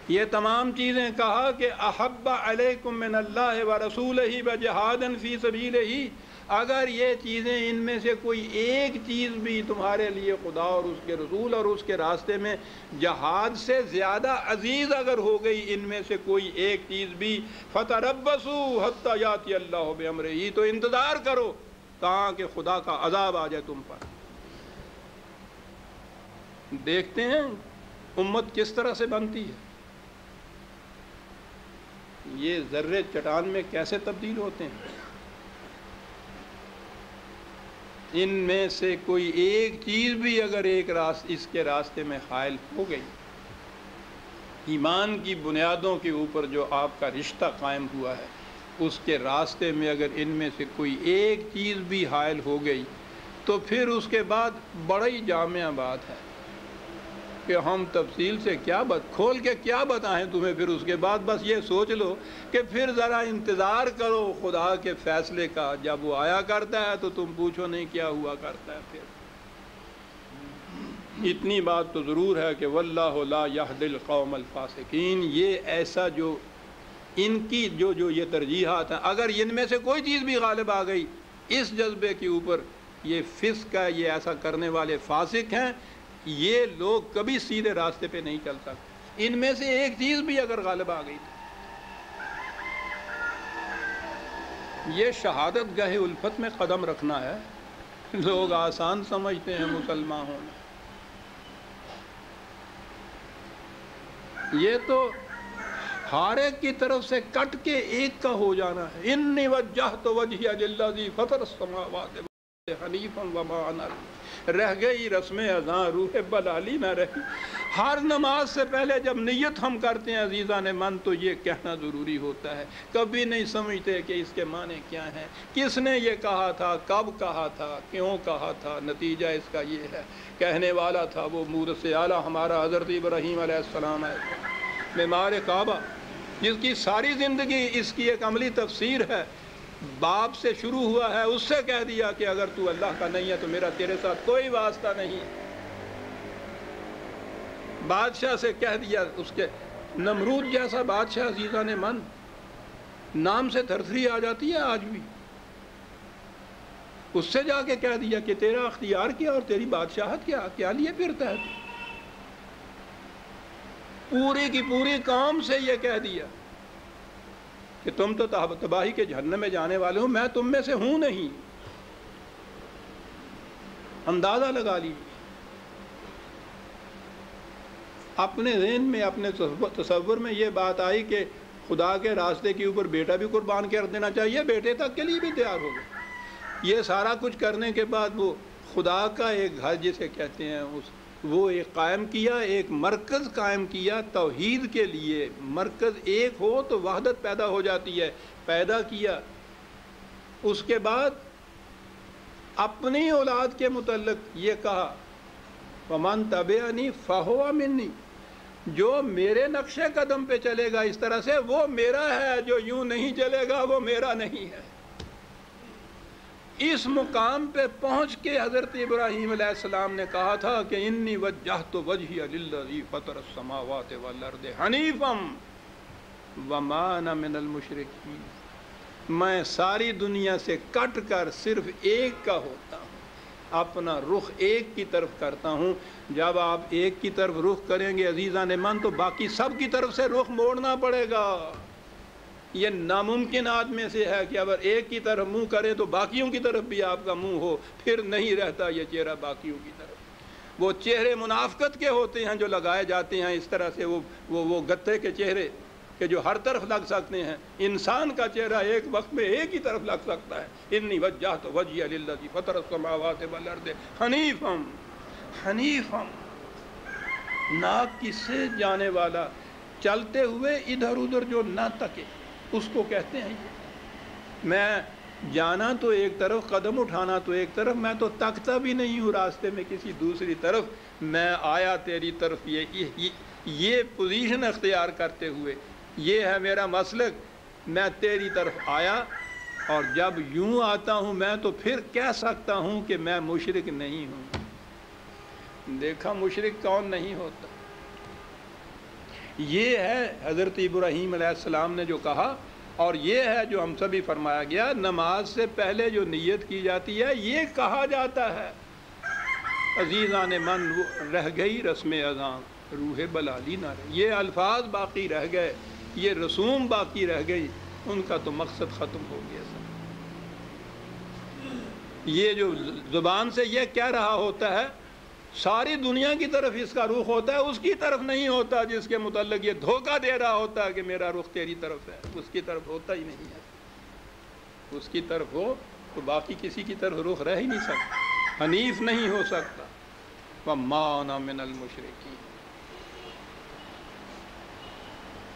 یہ تمام چیزیں کہا کہ احب علیکم من اللہ ورسولہ وجہاد فی سبیلہ، اگر یہ چیزیں ان میں سے کوئی ایک چیز بھی تمہارے لیے خدا اور اس کے رسول اور اس کے راستے میں جہاد سے زیادہ عزیز اگر ہو گئی، ان میں سے کوئی ایک چیز بھی، فتربصوا حتی یاتی اللہ بامرہ، تو انتظار کرو تاں کہ خدا کا عذاب آ جائے تم پر۔ دیکھتے ہیں امت کس طرح سے بنتی ہے، یہ ذرے چٹان میں کیسے تبدیل ہوتے ہیں۔ ان میں سے کوئی ایک چیز بھی اگر اس کے راستے میں حائل ہو گئی، ایمان کی بنیادوں کے اوپر جو آپ کا رشتہ قائم ہوا ہے، اس کے راستے میں اگر ان میں سے کوئی ایک چیز بھی حائل ہو گئی، تو پھر اس کے بعد بڑی جامع بات ہے کہ ہم تفصیل سے کھول کے کیا بتائیں تمہیں۔ پھر اس کے بعد بس یہ سوچ لو کہ پھر ذرا انتظار کرو خدا کے فیصلے کا، جب وہ آیا کرتا ہے تو تم پوچھو نہیں کیا ہوا کرتا ہے۔ پھر اتنی بات تو ضرور ہے کہ واللہ لا یہدی القوم الفاسقین، یہ ایسا جو ان کی جو یہ ترجیحات ہیں، اگر ان میں سے کوئی چیز بھی غالب آ گئی اس جذبے کے اوپر، یہ فسق ہے، یہ ایسا کرنے والے فاسق ہیں، یہ لوگ کبھی سیدھے راستے پہ نہیں چل سکتے۔ ان میں سے ایک چیز بھی اگر غالب آ گئی تو یہ شہادت گاہ الفت میں قدم رکھنا ہے۔ لوگ آسان سمجھتے ہیں مسلمان ہونا، یہ تو ہر ایک کی طرف سے کٹ کے ایک کا ہو جانا ہے. انی وجہت وجہی للذی فطر السماوات حنیفا وما انا رہ گئی رسم اذاں روح بلالی نہ رہی. ہر نماز سے پہلے جب نیت ہم کرتے ہیں عزیزان من تو یہ کہنا ضروری ہوتا ہے. کبھی نہیں سمجھتے کہ اس کے معنی کیا ہیں, کس نے یہ کہا تھا, کب کہا تھا, کیوں کہا تھا. نتیجہ اس کا یہ ہے, کہنے والا تھا وہ مورث اعلیٰ ہمارا حضرت ابراہیم علیہ السلام ہے, معمار کعبہ, جس کی ساری زندگی اس کی ایک عملی تفسیر ہے. باپ سے شروع ہوا ہے, اس سے کہہ دیا کہ اگر تو اللہ کا نہیں ہے تو میرا تیرے ساتھ کوئی واسطہ نہیں. بادشاہ سے کہہ دیا, اس کے نمرود جیسا بادشاہ عزیزان من, نام سے تھرتھری آ جاتی ہے آج بھی. اس سے جا کے کہہ دیا کہ تیرا اختیار کیا اور تیری بادشاہت کیا لیے پھرتا ہے. پوری کی پوری قوم سے یہ کہہ دیا کہ تم تو تباہی کے جہنم میں جانے والے ہو, میں تم میں سے ہوں نہیں. اندازہ لگا لیجیے. اپنے ذہن میں, اپنے تصور میں یہ بات آئی کہ خدا کے راستے کے اوپر بیٹا بھی قربان کر دینا چاہیے, بیٹے تک کے لیے بھی تیار ہو گئے. یہ سارا کچھ کرنے کے بعد وہ خدا کا ایک گھر جسے کہتے ہیں وہ ایک قائم کیا, ایک مرکز قائم کیا توحید کے لیے. مرکز ایک ہو تو وحدت پیدا ہو جاتی ہے, پیدا کیا. اس کے بعد اپنی اولاد کے متعلق یہ کہا وَمَن تَبِعَنِي فَهُوَ مِنِّي, جو میرے نقش قدم پہ چلے گا اس طرح سے وہ میرا ہے, جو یوں نہیں چلے گا وہ میرا نہیں ہے. اس مقام پہ پہنچ کے حضرت ابراہیم علیہ السلام نے کہا تھا کہ انی وجہت وجہی للذی فطر السماوات والارض حنیفا وما انا من المشرکین. میں ساری دنیا سے کٹ کر صرف ایک کا ہوتا ہوں, اپنا رخ ایک کی طرف کرتا ہوں. جب آپ ایک کی طرف رخ کریں گے عزیزان من تو باقی سب کی طرف سے رخ موڑنا پڑے گا. یہ ناممکنات میں سے ہے کہ اگر ایک کی طرف منہ کریں تو باقیوں کی طرف بھی آپ کا منہ ہو, پھر نہیں رہتا یہ چہرہ باقیوں کی طرف. وہ چہرے منافقت کے ہوتے ہیں جو لگائے جاتے ہیں اس طرح سے, وہ گتے کے چہرے کہ جو ہر طرف لگ سکتے ہیں. انسان کا چہرہ ایک وقت میں ایک ہی طرف لگ سکتا ہے. انی وجہت وجہی للذی فطر السماوات والارض حنیفا, حنیفا ناک کی سے جانے والا, چلتے ہوئے ادھر ادھر جو نہ تکے اس کو کہتے ہیں. میں جانا تو ایک طرف, قدم اٹھانا تو ایک طرف, میں تو تکتا بھی نہیں ہوں راستے میں کسی دوسری طرف. میں آیا تیری طرف, یہ پوزیشن اختیار کرتے ہوئے, یہ ہے میرا مسلک. میں تیری طرف آیا, اور جب یوں آتا ہوں میں تو پھر کہہ سکتا ہوں کہ میں مشرک نہیں ہوں. دیکھا مشرک کون نہیں ہوتا. یہ ہے حضرت ابراہیم علیہ السلام نے جو کہا, اور یہ ہے جو ہم سبھی فرمایا گیا. نماز سے پہلے جو نیت کی جاتی ہے یہ کہا جاتا ہے عزیزان من رہ گئی رسم اذاں روح بلالی نہ رہی. یہ الفاظ باقی رہ گئے, یہ رسوم باقی رہ گئی, ان کا تو مقصد ختم ہو گیا. یہ جو زبان سے یہ کہہ رہا ہوتا ہے ساری دنیا کی طرف اس کا رخ ہوتا ہے, اس کی طرف نہیں ہوتا جس کے متعلق یہ دھوکہ دے رہا ہوتا ہے کہ میرا رخ تیری طرف ہے. اس کی طرف ہوتا ہی نہیں ہے. اس کی طرف ہو تو باقی کسی کی طرف رخ رہ ہی نہیں سکتا, حنیف نہیں ہو سکتا. وَمَا أَنَا مِنَ الْمُشْرِكِينَ.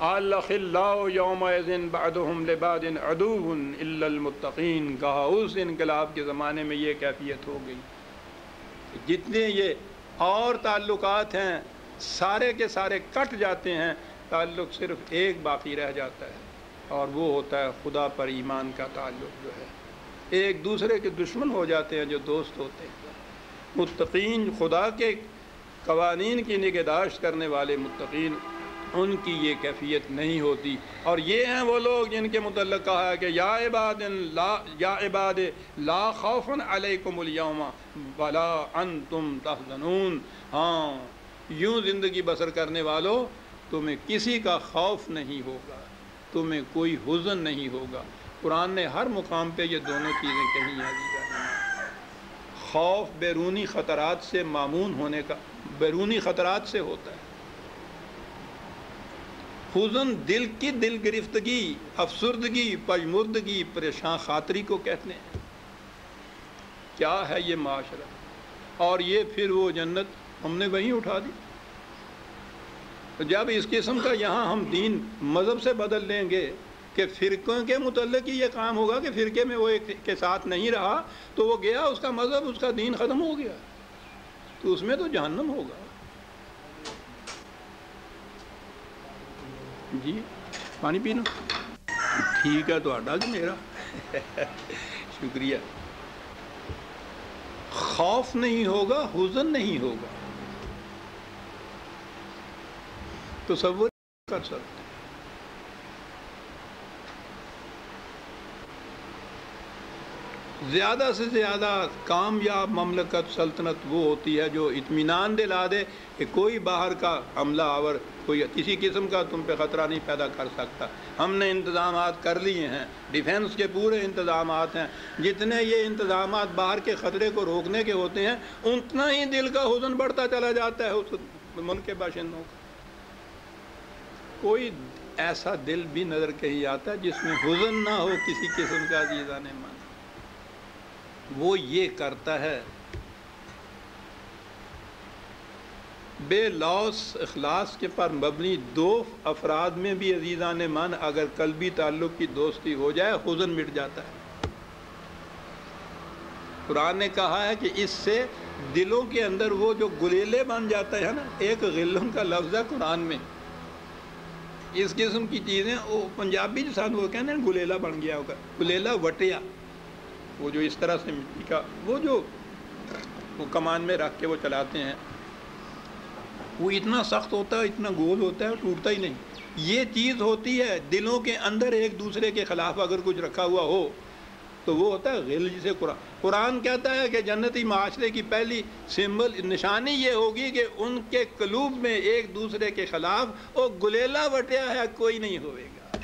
الْأَخِلَّاءُ يَوْمَئِذٍ بَعْضُهُمْ لِبَعْضٍ عَدُوٌّ إِلَّا الْمُتَّقِينَ. کہا اس انقلاب کے زمانے میں یہ کیفیت ہو گئی. جتنے یہ اور تعلقات ہیں سارے کے سارے کٹ جاتے ہیں, تعلق صرف ایک باقی رہ جاتا ہے, اور وہ ہوتا ہے خدا پر ایمان کا تعلق. جو ہے ایک دوسرے کے دشمن ہو جاتے ہیں جو دوست ہوتے ہیں. متقین, خدا کے قوانین کی نگہداشت کرنے والے متقین, ان کی یہ کیفیت نہیں ہوتی. اور یہ ہیں وہ لوگ جن کے متعلق کہا ہے کہ یا عباد لا خوف علیکم اليوم ولا انتم تحزنون. ہاں, یوں زندگی بسر کرنے والوں, تمہیں کسی کا خوف نہیں ہوگا, تمہیں کوئی حزن نہیں ہوگا. قرآن نے ہر مقام پہ یہ دونوں چیزیں کہی ہیں. خوف بیرونی خطرات سے مامون ہونے کا, بیرونی خطرات سے ہوتا ہے, حزن دل کی دل گرفتگی، افسردگی، پژمردگی، پریشان خاطری کو کہتے ہیں۔ کیا ہے یہ معاشرہ؟ اور یہ پھر وہ جنت ہم نے وہیں اٹھا دی۔ جب اس قسم کا یہاں ہم دین مذہب سے بدل لیں گے کہ فرقوں کے متعلق ہی یہ کام ہوگا کہ فرقے میں وہ ایک کے ساتھ نہیں رہا تو وہ گیا، اس کا مذہب، اس کا دین ختم ہو گیا، تو اس میں تو جہنم ہوگا۔ جی پانی پینا ٹھیک ہے، تو آڈا کہ میرا شکریہ۔ خوف نہیں ہوگا، حزن نہیں ہوگا، تصور کر سکتے۔ زیادہ سے زیادہ کامیاب مملکت، سلطنت وہ ہوتی ہے جو اطمینان دلا دے کہ کوئی باہر کا حملہ آور، کوئی کسی قسم کا تم پہ خطرہ نہیں پیدا کر سکتا۔ ہم نے انتظامات کر لیے ہیں، ڈیفنس کے پورے انتظامات ہیں، جتنے یہ انتظامات باہر کے خطرے کو روکنے کے ہوتے ہیں اتنا ہی دل کا حزن بڑھتا چلا جاتا ہے اس ملک کے باشندوں کا۔ کوئی ایسا دل بھی نظر کہیں آتا ہے جس میں حزن نہ ہو کسی قسم کا عزیزان من۔ وہ یہ کرتا ہے بے لوث اخلاص کے پر مبنی دو افراد میں بھی عزیزان من اگر قلبی تعلق کی دوستی ہو جائے حزن مٹ جاتا ہے۔ قرآن نے کہا ہے کہ اس سے دلوں کے اندر وہ جو گلیلے بن جاتا ہے نا، ایک غلوں کا لفظ ہے قرآن میں، اس قسم کی چیزیں وہ پنجابی جو ساتھ وہ کہتے ہیں گلیلا بن گیا ہوگا، گلیلا وٹیا، وہ جو اس طرح سے مٹی کا وہ جو وہ کمان میں رکھ کے وہ چلاتے ہیں، وہ اتنا سخت ہوتا ہے، اتنا گول ہوتا ہے، ٹوٹتا ہی نہیں۔ یہ چیز ہوتی ہے دلوں کے اندر ایک دوسرے کے خلاف اگر کچھ رکھا ہوا ہو تو وہ ہوتا ہے غل، جسے قرآن کہتا ہے کہ جنتی معاشرے کی پہلی سمبل نشانی یہ ہوگی کہ ان کے قلوب میں ایک دوسرے کے خلاف وہ گلیلا وٹیا ہے کوئی نہیں ہوئے گا،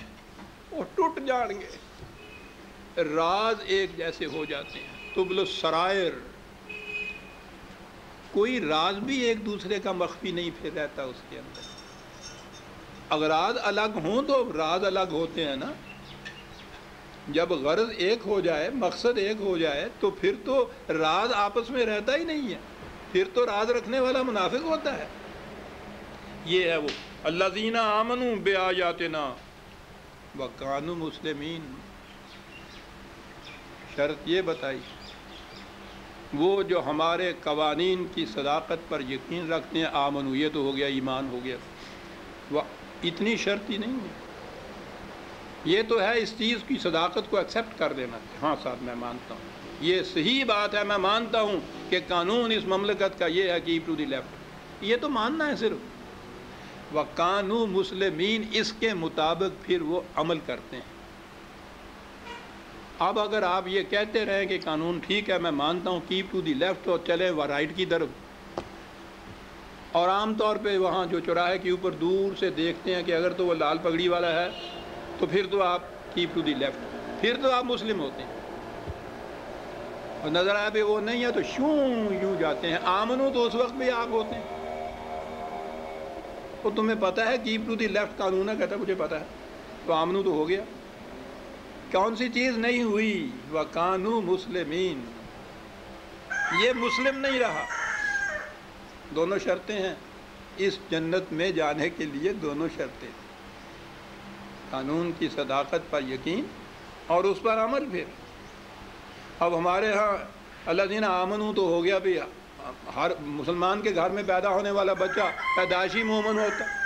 وہ ٹوٹ جائیں گے، راز ایک جیسے ہو جاتے ہیں، تبل السرائر، کوئی راز بھی ایک دوسرے کا مخفی نہیں پھر رہتا اس کے اندر۔ اغراض الگ ہوں تو راز الگ ہوتے ہیں نا، جب غرض ایک ہو جائے، مقصد ایک ہو جائے تو پھر تو راز آپس میں رہتا ہی نہیں ہے، پھر تو راز رکھنے والا منافق ہوتا ہے۔ یہ ہے وہ الذین آمنوا بآیاتنا وکانوا مسلمین، شرط یہ بتائی وہ جو ہمارے قوانین کی صداقت پر یقین رکھتے ہیں، آمنو یہ تو ہو گیا ایمان ہو گیا، وہ اتنی شرط ہی نہیں ہے، یہ تو ہے اس چیز کی صداقت کو ایکسیپٹ کر دینا، ہاں صاحب میں مانتا ہوں یہ صحیح بات ہے، میں مانتا ہوں کہ قانون اس مملکت کا یہ ہے کیپ ٹو دی لیفٹ، یہ تو ماننا ہے صرف، وَقَانُوا مُسْلِمِينَ، اس کے مطابق پھر وہ عمل کرتے ہیں۔ اب اگر آپ یہ کہتے رہیں کہ قانون ٹھیک ہے میں مانتا ہوں کیپ ٹو دی لیفٹ، اور چلے وہ رائٹ کی طرف، اور عام طور پہ وہاں جو چوراہے کے اوپر دور سے دیکھتے ہیں کہ اگر تو وہ لال پگڑی والا ہے تو پھر تو آپ کیپ ٹو دی لیفٹ، پھر تو آپ مسلم ہوتے ہیں، اور نظر آئے پہ وہ نہیں ہے تو یوں جاتے ہیں۔ آمنو تو اس وقت بھی آپ ہوتے ہیں، وہ تمہیں پتہ ہے کیپ ٹو دی لیفٹ قانون ہے، کہتا ہے مجھے پتہ ہے، تو آمنو تو ہو گیا۔ کون سی چیز نہیں ہوئی؟ وَقَانُوا مُسْلِمِينَ، یہ مسلم نہیں رہا۔ دونوں شرطیں ہیں اس جنت میں جانے کے لیے، دونوں شرطیں، قانون کی صداقت پر یقین اور اس پر عمل۔ پھر اب ہمارے ہاں الذین آمنوا تو ہو گیا بھی، ہر مسلمان کے گھر میں پیدا ہونے والا بچہ پیدائشی مومن ہوتا ہے،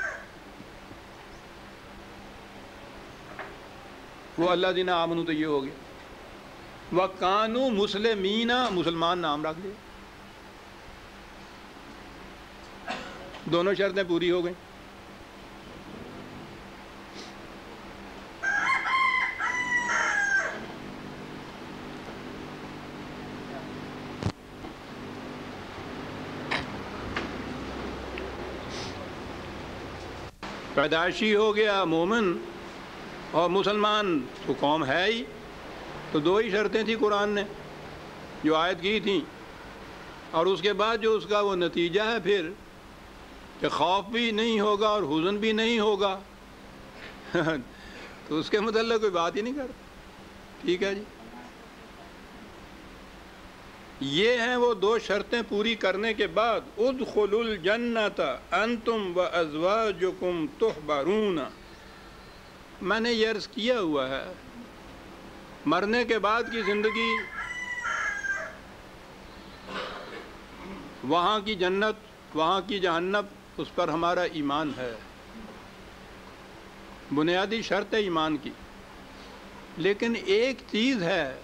وہ الذین آمنوا تو یہ ہو گیا، وَقَانُوا مُسْلِمِينَ، مسلمان نام رکھ دیا، دونوں شرطیں پوری ہو گئیں۔ پیدائشی ہو گیا مومن اور مسلمان تو قوم ہے ہی، تو دو ہی شرطیں تھیں قرآن نے جو آیت کی تھیں، اور اس کے بعد جو اس کا وہ نتیجہ ہے پھر کہ خوف بھی نہیں ہوگا اور حزن بھی نہیں ہوگا، تو اس کے متعلق کوئی بات ہی نہیں کرتا. ٹھیک ہے جی. یہ ہیں وہ دو شرطیں پوری کرنے کے بعد ادخلوا الجنۃ انتم وازواجکم تحبرون. میں نے یہ عرض کیا ہوا ہے مرنے کے بعد کی زندگی، وہاں کی جنت وہاں کی جہنم، اس پر ہمارا ایمان ہے، بنیادی شرط ہے ایمان کی. لیکن ایک چیز ہے،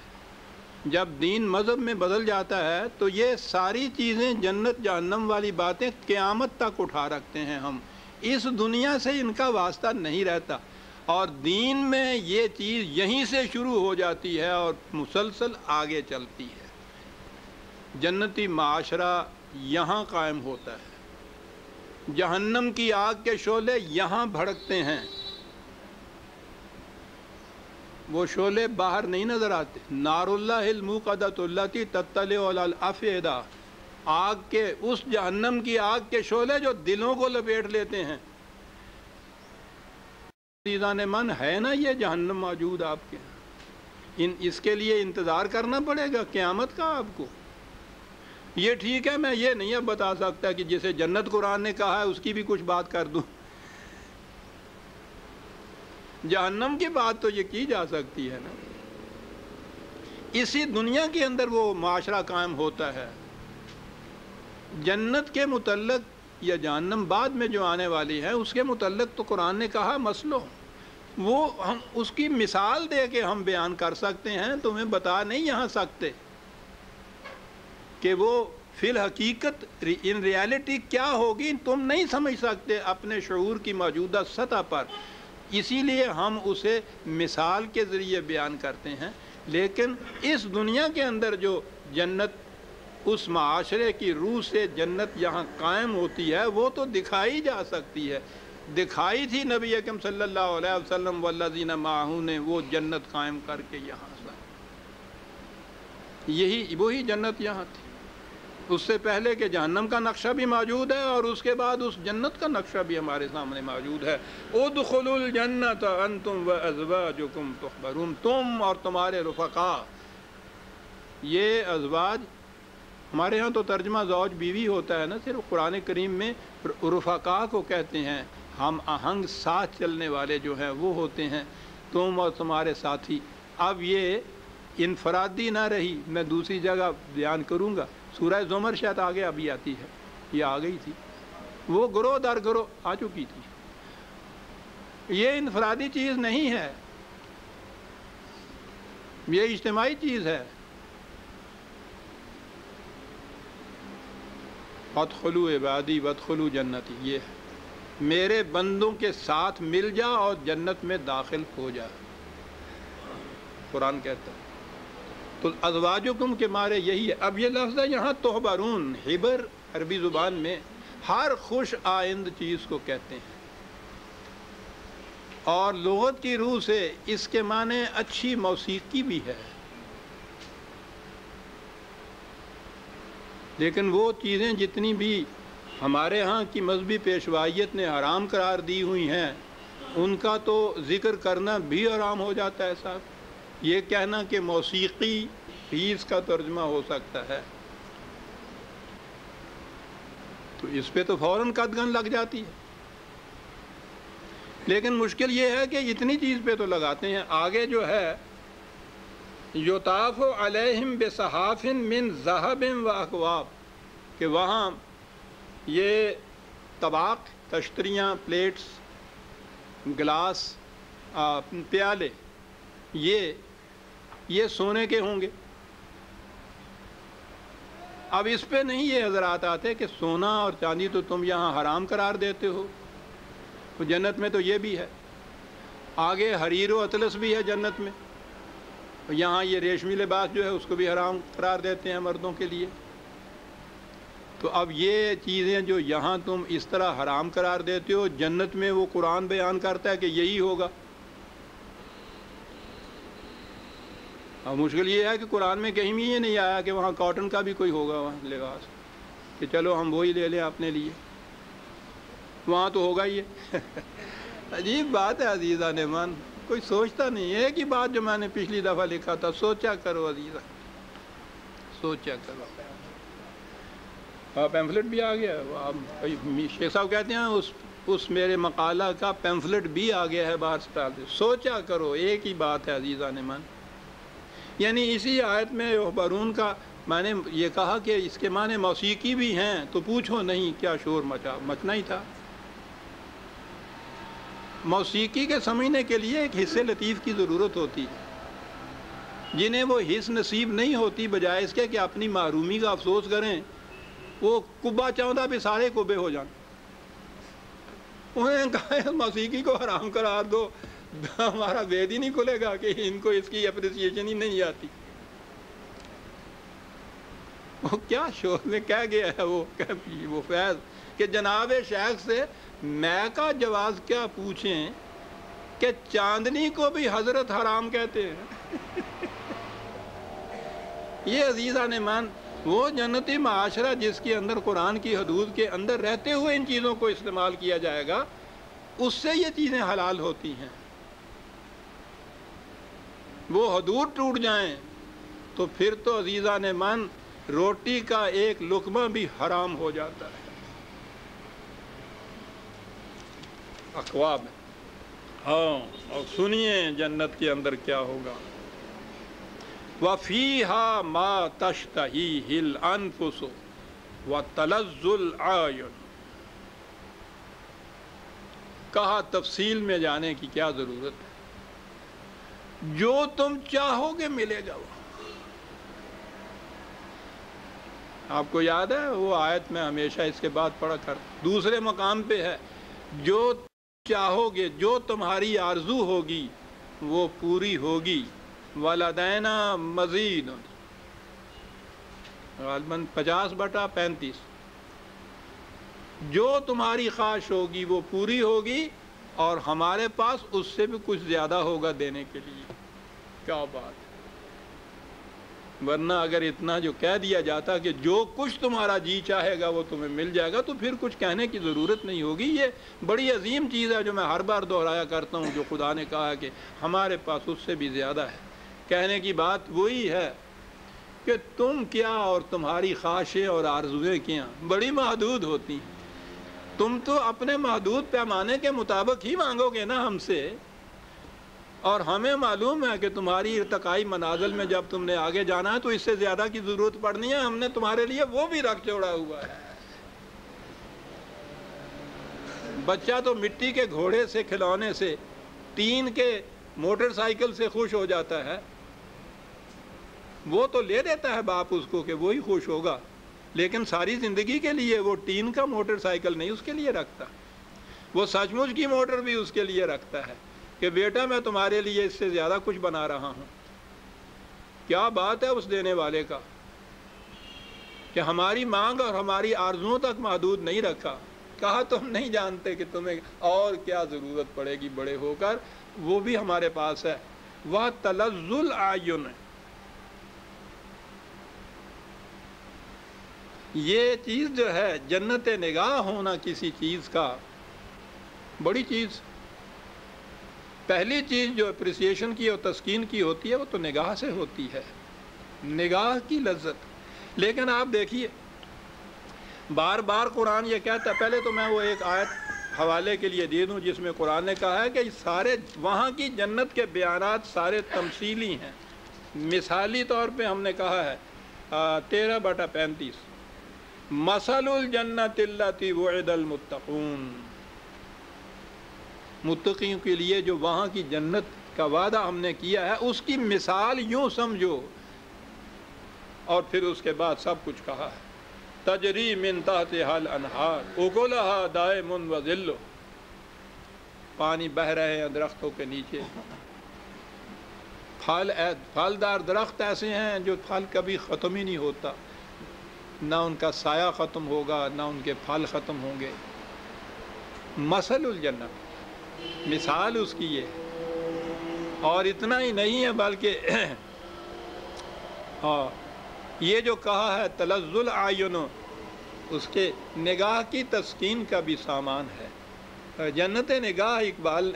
جب دین مذہب میں بدل جاتا ہے تو یہ ساری چیزیں جنت جہنم والی باتیں قیامت تک اٹھا رکھتے ہیں ہم، اس دنیا سے ان کا واسطہ نہیں رہتا. اور دین میں یہ چیز یہیں سے شروع ہو جاتی ہے اور مسلسل آگے چلتی ہے. جنتی معاشرہ یہاں قائم ہوتا ہے، جہنم کی آگ کے شعلے یہاں بھڑکتے ہیں. وہ شعلے باہر نہیں نظر آتے. نار اللہ الموقدۃ التی تطلع علی الافئدہ، آگ کے اس جہنم کی آگ کے شعلے جو دلوں کو لپیٹ لیتے ہیں. عزیزان من ہے نا یہ جہنم موجود آپ کے، اس کے لیے انتظار کرنا پڑے گا قیامت کا آپ کو. یہ ٹھیک ہے میں یہ نہیں اب بتا سکتا کہ جسے جنت قرآن نے کہا ہے اس کی بھی کچھ بات کر دوں. جہنم کی بات تو یہ کی جا سکتی ہے نا. اسی دنیا کے اندر وہ معاشرہ قائم ہوتا ہے. جنت کے متعلق یا جہنم بعد میں جو آنے والی ہے اس کے متعلق تو قرآن نے کہا مسلو، وہ ہم اس کی مثال دے کے ہم بیان کر سکتے ہیں، تمہیں بتا نہیں یہاں سکتے کہ وہ فی الحقیقت ان ریالٹی کیا ہوگی، تم نہیں سمجھ سکتے اپنے شعور کی موجودہ سطح پر. اسی لیے ہم اسے مثال کے ذریعے بیان کرتے ہیں. لیکن اس دنیا کے اندر جو جنت اس معاشرے کی روح سے جنت یہاں قائم ہوتی ہے وہ تو دکھائی جا سکتی ہے. دکھائی تھی نبی اکرم صلی اللہ علیہ وسلم والذین معہ نے، وہ جنت قائم کر کے یہاں سے، یہی وہی جنت یہاں تھی. اس سے پہلے کہ جہنم کا نقشہ بھی موجود ہے اور اس کے بعد اس جنت کا نقشہ بھی ہمارے سامنے موجود ہے. ادخلوا الجنۃ انتم وازواجکم تحبرون، تم اور تمہارے رفقا. یہ ازواج ہمارے ہاں تو ترجمہ زوج بیوی ہوتا ہے نا، صرف قرآن کریم میں رفقا کو کہتے ہیں، ہم آہنگ ساتھ چلنے والے جو ہیں وہ ہوتے ہیں، تم اور تمہارے ساتھی. اب یہ انفرادی نہ رہی، میں دوسری جگہ بیان کروں گا. سورہ زمر شاید آگے ابھی آتی ہے، یہ آ گئی تھی، وہ گروہ در گروہ آ چکی تھی. یہ انفرادی چیز نہیں ہے، یہ اجتماعی چیز ہے. وادخلوا عبادی وادخلوا جنتی، یہ ہے میرے بندوں کے ساتھ مل جا اور جنت میں داخل ہو جا، قرآن کہتا ہے. تو ازواجکم کے مارے یہی ہے. اب یہ لفظ ہے یہاں تحبرون، حبر عربی زبان میں ہر خوش آئند چیز کو کہتے ہیں، اور لغت کی روح سے اس کے معنی اچھی موسیقی بھی ہے. لیکن وہ چیزیں جتنی بھی ہمارے ہاں کی مذہبی پیشوائیت نے حرام قرار دی ہوئی ہیں ان کا تو ذکر کرنا بھی حرام ہو جاتا ہے صاحب. یہ کہنا کہ موسیقی بھی اس کا ترجمہ ہو سکتا ہے تو اس پہ تو فوراً قدغن لگ جاتی ہے. لیکن مشکل یہ ہے کہ اتنی چیز پہ تو لگاتے ہیں. آگے جو ہے یطاف علیہم بصحاف من ذہب و اکواب، کہ وہاں یہ طباق، تشتریاں، پلیٹس، گلاس، پیالے، یہ سونے کے ہوں گے. اب اس پہ نہیں یہ حضرات آتے کہ سونا اور چاندی تو تم یہاں حرام قرار دیتے ہو، تو جنت میں تو یہ بھی ہے. آگے حریر و اطلس بھی ہے جنت میں، یہاں یہ ریشمی لباس جو ہے اس کو بھی حرام قرار دیتے ہیں مردوں کے لیے. تو اب یہ چیزیں جو یہاں تم اس طرح حرام قرار دیتے ہو، جنت میں وہ قرآن بیان کرتا ہے کہ یہی ہوگا. اب مشکل یہ ہے کہ قرآن میں کہیں بھی یہ نہیں آیا کہ وہاں کاٹن کا بھی کوئی ہوگا وہاں لباس، کہ چلو ہم وہی لے لیں اپنے لیے. وہاں تو ہوگا ہی ہے عجیب بات ہے عزیزان من، کوئی سوچتا نہیں ہے کہ بات جو میں نے پچھلی دفعہ لکھا تھا، سوچا کرو عزیزہ، سوچا کرو۔ پیمفلٹ بھی آ گیا، شیخ صاحب کہتے ہیں اس میرے مقالہ کا پیمفلٹ بھی آ گیا ہے باہر اسٹال سے۔ سوچا کرو، ایک ہی بات ہے عزیزان من۔ یعنی اسی آیت میں یحبرون کا میں نے یہ کہا کہ اس کے معنی موسیقی بھی ہیں، تو پوچھو نہیں کیا شور مچنا ہی تھا۔ موسیقی کے سمجھنے کے لیے ایک حص لطیف کی ضرورت ہوتی ہے، جنہیں وہ حص نصیب نہیں ہوتی، بجائے اس کے کہ اپنی محرومی کا افسوس کریں، وہ کبا چاہتا بھی سارے کبے ہو جائیں۔ انہوں نے کہا موسیقی کو حرام قرار دو، ہمارا وید ہی نہیں کھلے گا کہ ان کو اس کی اپریسیشن ہی نہیں آتی۔ وہ کیا شور میں کہہ گیا ہے وہ فیض کہ جناب شیخ سے میں کا جواز کیا پوچھیں کہ چاندنی کو بھی حضرت حرام کہتے ہیں۔ یہ عزیزان مان وہ جنتی معاشرہ جس کے اندر قرآن کی حدود کے اندر رہتے ہوئے ان چیزوں کو استعمال کیا جائے گا، اس سے یہ چیزیں حلال ہوتی ہیں۔ وہ حدود ٹوٹ جائیں تو پھر تو عزیزان من روٹی کا ایک لقمہ بھی حرام ہو جاتا ہے۔ اقوام ہاں، اور سنیے جنت کے اندر کیا ہوگا۔ وَفِيهَا مَا تَشْتَهِيهِ الْأَنفُسُ وَتَلَذُّ الْأَعْيُنُ۔ کہا تفصیل میں جانے کی کیا ضرورت ہے، جو تم چاہو گے ملے گا۔ وہ آپ کو یاد ہے وہ آیت میں ہمیشہ اس کے بعد پڑھا کر دوسرے مقام پہ ہے، جو چاہو گے، جو تمہاری آرزو ہوگی وہ پوری ہوگی۔ وَلَدَيْنَا مَزِيدٌ، غالباً 50/35، جو تمہاری خواہش ہوگی وہ پوری ہوگی، اور ہمارے پاس اس سے بھی کچھ زیادہ ہوگا دینے کے لیے۔ کیا بات ہے! ورنہ اگر اتنا جو کہہ دیا جاتا کہ جو کچھ تمہارا جی چاہے گا وہ تمہیں مل جائے گا، تو پھر کچھ کہنے کی ضرورت نہیں ہوگی۔ یہ بڑی عظیم چیز ہے جو میں ہر بار دہرایا کرتا ہوں، جو خدا نے کہا ہے کہ ہمارے پاس اس سے بھی زیادہ ہے۔ کہنے کی بات وہی ہے کہ تم کیا اور تمہاری خواہشیں اور آرزویں کیا بڑی محدود ہوتی ہیں۔ تم تو اپنے محدود پیمانے کے مطابق ہی مانگو گے نا ہم سے، اور ہمیں معلوم ہے کہ تمہاری ارتقائی منازل میں جب تم نے آگے جانا ہے تو اس سے زیادہ کی ضرورت پڑنی ہے۔ ہم نے تمہارے لیے وہ بھی رکھ چھوڑا ہوا ہے۔ بچہ تو مٹی کے گھوڑے سے، کھلونے سے، ٹین کے موٹر سائیکل سے خوش ہو جاتا ہے، وہ تو لے دیتا ہے باپ اس کو کہ وہی خوش ہوگا، لیکن ساری زندگی کے لیے وہ ٹین کا موٹر سائیکل نہیں اس کے لیے رکھتا، وہ سچ مچ کی موٹر بھی اس کے لیے رکھتا ہے کہ بیٹا میں تمہارے لیے اس سے زیادہ کچھ بنا رہا ہوں۔ کیا بات ہے اس دینے والے کا کہ ہماری مانگ اور ہماری آرزوؤں تک محدود نہیں رکھا۔ کہا تم نہیں جانتے کہ تمہیں اور کیا ضرورت پڑے گی بڑے ہو کر، وہ بھی ہمارے پاس ہے۔ وَتَلَذُّ الْأَعْيُنِ، یہ چیز جو ہے جنت نگاہ ہونا کسی چیز کا، بڑی چیز۔ پہلی چیز جو اپریسیشن کی اور تسکین کی ہوتی ہے وہ تو نگاہ سے ہوتی ہے، نگاہ کی لذت۔ لیکن آپ دیکھیے بار بار قرآن یہ کہتا ہے، پہلے تو میں وہ ایک آیت حوالے کے لیے دے دوں جس میں قرآن نے کہا ہے کہ سارے وہاں کی جنت کے بیانات سارے تمثیلی ہیں۔ مثالی طور پہ ہم نے کہا ہے 13/35، مثل الجنت التی وعد المتقون، متقیوں کے لیے جو وہاں کی جنت کا وعدہ ہم نے کیا ہے اس کی مثال یوں سمجھو، اور پھر اس کے بعد سب کچھ کہا ہے۔ تجری من تحتها الانہار اکلها دائم وذل، پانی بہہ رہے ہیں درختوں کے نیچے، پھلدار درخت ایسے ہیں جو پھل کبھی ختم ہی نہیں ہوتا، نہ ان کا سایہ ختم ہوگا نہ ان کے پھل ختم ہوں گے۔ مثل الجنت، مثال اس کی یہ، اور اتنا ہی نہیں ہے بلکہ ہاں یہ جو کہا ہے تلذ الاعین، اس کے نگاہ کی تسکین کا بھی سامان ہے۔ جنت نگاہ اقبال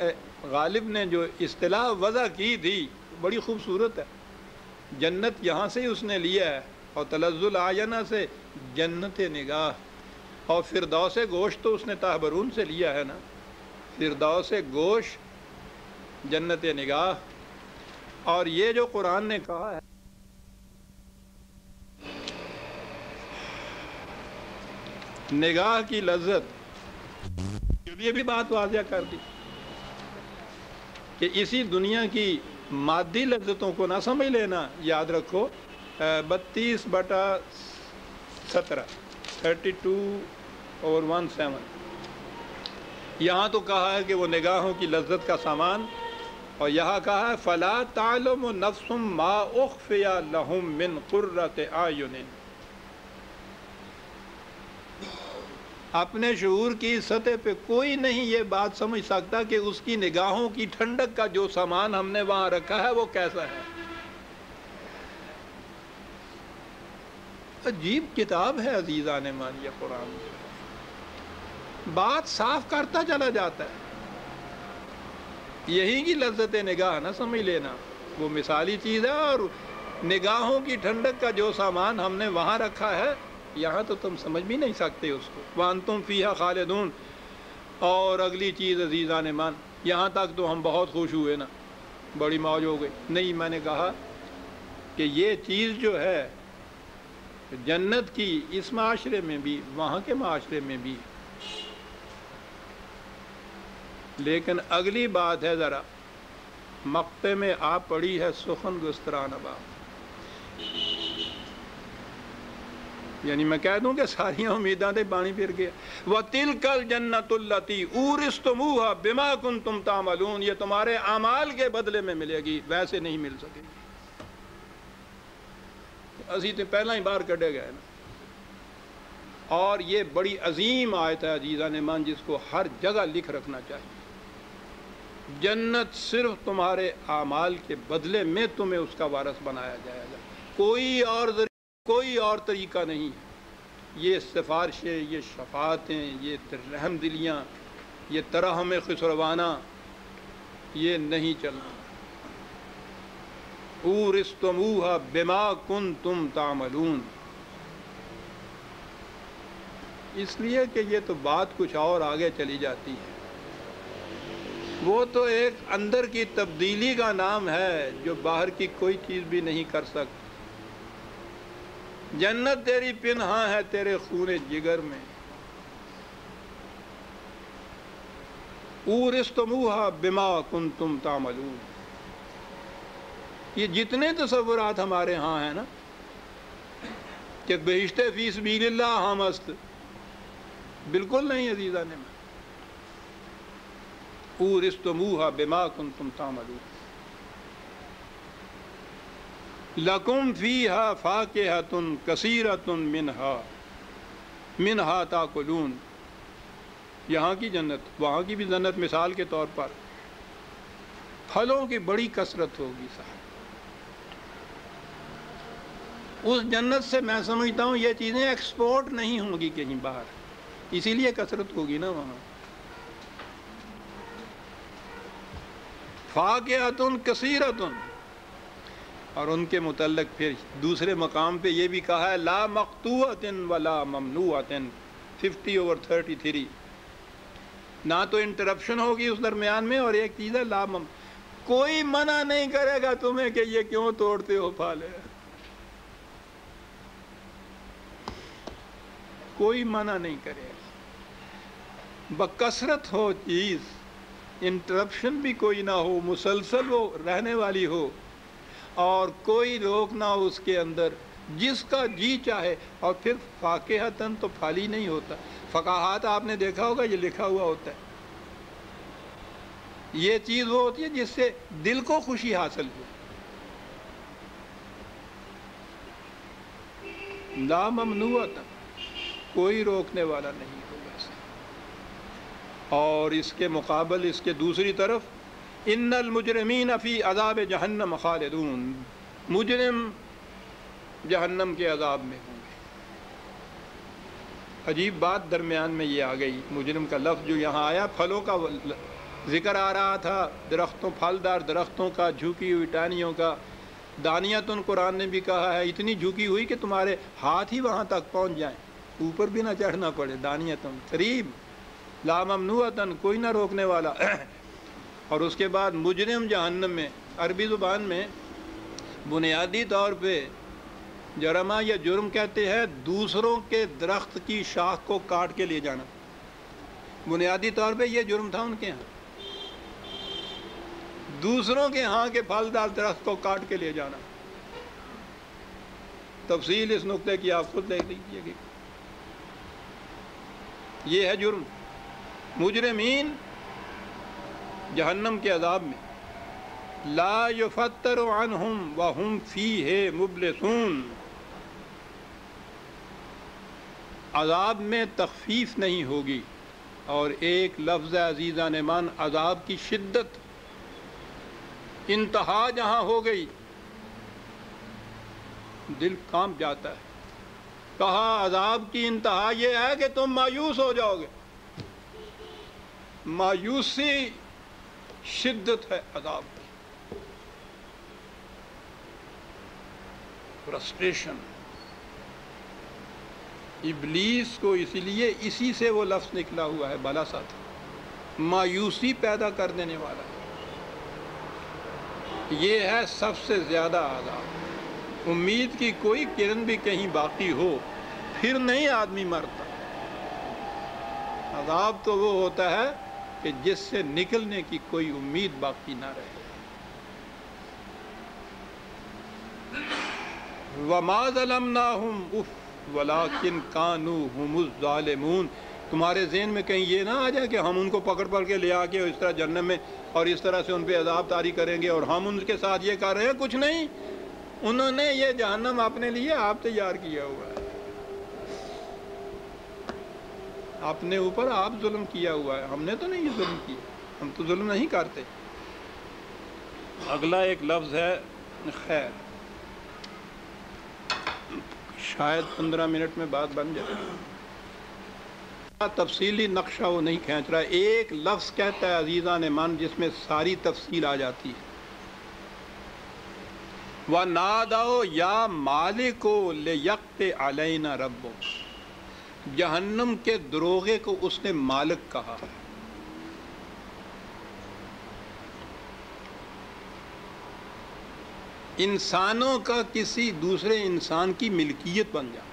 غالب نے جو اصطلاح وضع کی تھی بڑی خوبصورت ہے. جنت یہاں سے ہی اس نے لیا ہے، اور تلذ العینہ سے جنت نگاہ، اور فردوس گوشت تو اس نے تحبرون سے لیا ہے نا. فردوس گوشت جنت نگاہ. اور یہ جو قرآن نے کہا ہے نگاہ کی لذت، یہ بھی بات واضح کر دی کہ اسی دنیا کی مادی لذتوں کو نہ سمجھ لینا. یاد رکھو 32/17 32/17 یہاں تو کہا ہے کہ وہ نگاہوں کی لذت کا سامان، اور یہاں کہا ہے فلا تعلم نفس ما اخفی لهم من قرۃ اعین. اپنے شعور کی سطح پہ کوئی نہیں یہ بات سمجھ سکتا کہ اس کی نگاہوں کی ٹھنڈک کا جو سامان ہم نے وہاں رکھا ہے وہ کیسا ہے. عجیب کتاب ہے عزیزان مان یہ قرآن، بات صاف کرتا چلا جاتا ہے. یہی کی لذت نگاہ نہ سمجھ لینا، وہ مثالی چیز ہے. اور نگاہوں کی ٹھنڈک کا جو سامان ہم نے وہاں رکھا ہے یہاں تو تم سمجھ بھی نہیں سکتے اس کو. وَأَنْتُمْ فِيهَا خَالِدُونَ. اور اگلی چیز عزیزان مان، یہاں تک تو ہم بہت خوش ہوئے نا، بڑی موج ہو گئی. نہیں، میں نے کہا کہ یہ چیز جو ہے جنت کی اس معاشرے میں بھی وہاں کے معاشرے میں بھی. لیکن اگلی بات ہے ذرا مقطع میں آپ پڑھی ہے سخن گستران باب، یعنی میں کہہ دوں کہ ساری امیداں تے پانی پھر گیا. وَتِلْكَ الْجَنَّةُ الَّتِي أُورِثْتُمُوهَا بِمَا كُنْتُمْ تَعْمَلُونَ. یہ تمہارے اعمال کے بدلے میں ملے گی، ویسے نہیں مل سکے گی. اسی تے پہلا ہی باہر کڈے گئے نا. اور یہ بڑی عظیم آیت ہے عزیزان مان، جس کو ہر جگہ لکھ رکھنا چاہیے. جنت صرف تمہارے اعمال کے بدلے میں تمہیں اس کا وارث بنایا جائے گا، کوئی اور طریقہ نہیں. یہ سفارشیں، یہ شفاعتیں، یہ رحم دلیاں، یہ ترحم خسروانہ، یہ نہیں چلنا. اورثتموها بما کنتم تعملون. اس لیے کہ یہ تو بات کچھ اور آگے چلی جاتی ہے. وہ تو ایک اندر کی تبدیلی کا نام ہے جو باہر کی کوئی چیز بھی نہیں کر سکتی. جنت تیری پنہاں ہے تیرے خون جگر میں. اورثتموها بما کنتم تعملون. یہ جتنے تصورات ہمارے ہاں ہیں نا کہ بہشت فی سبیل اللہ ہم است، بالکل نہیں عزیزان میں. اورثتموها بما کنتم تعملون. لکم فیہا فاکہۃ کثیرۃ منہا تاکلون. یہاں کی جنت وہاں کی بھی جنت مثال کے طور پر پھلوں کی بڑی کثرت ہوگی صاحب. اس جنت سے میں سمجھتا ہوں یہ چیزیں ایکسپورٹ نہیں ہوں گی کہیں باہر، اسی لیے کثرت ہوگی نا وہاں. فاکہۃ کثیرۃ. اور ان کے متعلق پھر دوسرے مقام پہ یہ بھی کہا ہے لا مقطوعۃ ولا ممنوعۃ 50/33. نہ تو انٹرپشن ہوگی اس درمیان میں، اور ایک چیز ہے لا کوئی منع نہیں کرے گا تمہیں کہ یہ کیوں توڑتے ہو پھل. کوئی منع نہیں کرے گا. بکثرت ہو چیز، انٹرپشن بھی کوئی نہ ہو، مسلسل وہ رہنے والی ہو، اور کوئی روک نہ ہو اس کے اندر، جس کا جی چاہے. اور پھر فاکہتاً تو پھل ہی نہیں ہوتا. فقاہات آپ نے دیکھا ہوگا یہ لکھا ہوا ہوتا ہے. یہ چیز وہ ہوتی ہے جس سے دل کو خوشی حاصل ہو. لا ممنوعۃ، کوئی روکنے والا نہیں ہوگا. اور اس کے مقابل اس کے دوسری طرف ان المجرمین فی عذاب جہنم خالدون. مجرم جہنم کے عذاب میں ہوں گے. عجیب بات درمیان میں یہ آ گئی، مجرم کا لفظ جو یہاں آیا، پھلوں کا ذکر آ رہا تھا، درختوں، پھلدار درختوں کا، جھکی ہوئی ٹہنیوں کا، دانیتن قرآن نے بھی کہا ہے اتنی جھکی ہوئی کہ تمہارے ہاتھ ہی وہاں تک پہنچ جائیں، اوپر بھی نہ چڑھنا پڑے، دانیتن قریب لا ممنوعتن، کوئی نہ روکنے والا۔ اور اس کے بعد مجرم جہنم میں، عربی زبان میں بنیادی طور پہ جرمہ یا جرم کہتے ہیں دوسروں کے درخت کی شاخ کو کاٹ کے لے جانا، بنیادی طور پہ یہ جرم تھا ان کے ہاں، دوسروں کے ہاں کے پھلدار درخت کو کاٹ کے لے جانا۔ تفصیل اس نقطے کی آپ خود دیکھ لیجیے گی، یہ ہے جرم۔ مجرمین جہنم کے عذاب میں لا یفتر عنہم وہم فیہ مبلسون، عذاب میں تخفیف نہیں ہوگی، اور ایک لفظ عزیزان من، عذاب کی شدت انتہا جہاں ہو گئی دل کانپ جاتا ہے۔ کہا عذاب کی انتہا یہ ہے کہ تم مایوس ہو جاؤ گے، مایوسی شدت ہے عذاب کی، فرسٹریشن۔ ابلیس کو اسی لیے اسی سے وہ لفظ نکلا ہوا ہے بلا ساتھ، مایوسی پیدا کر دینے والا ہے۔ یہ ہے سب سے زیادہ عذاب، امید کی کوئی کرن بھی کہیں باقی ہو پھر نہیں آدمی مرتا۔ عذاب تو وہ ہوتا ہے کہ جس سے نکلنے کی کوئی امید باقی نہ رہے۔ وَمَا ظَلَمْنَاهُمْ وَلَٰكِنْ كَانُوا هُمُ الظَّالِمُونَ۔ تمہارے ذہن میں کہیں یہ نہ آ جائے کہ ہم ان کو پکڑ کے لے آ کے اس طرح جہنم میں اور اس طرح سے ان پہ عذاب طاری کریں گے اور ہم ان کے ساتھ یہ کر رہے ہیں، کچھ نہیں، انہوں نے یہ جہنم اپنے لیے آپ تیار کیا ہوا ہے، اپنے اوپر آپ ظلم کیا ہوا ہے، ہم نے تو نہیں ظلم کیا، ہم تو ظلم نہیں کرتے۔ اگلا ایک لفظ ہے خیر، شاید 15 منٹ میں بات بن جائے، تفصیلی نقشہ وہ نہیں کھینچ رہا، ایک لفظ کہتا ہے عزیزان من جس میں ساری تفصیل آ جاتی ہے۔ وَنَادَوْا يَا مَالِكُ لِيَقْضِ عَلَيْنَا رَبُّكَ، جہنم کے دروغے کو اس نے مالک کہا۔ انسانوں کا کسی دوسرے انسان کی ملکیت بن جانا،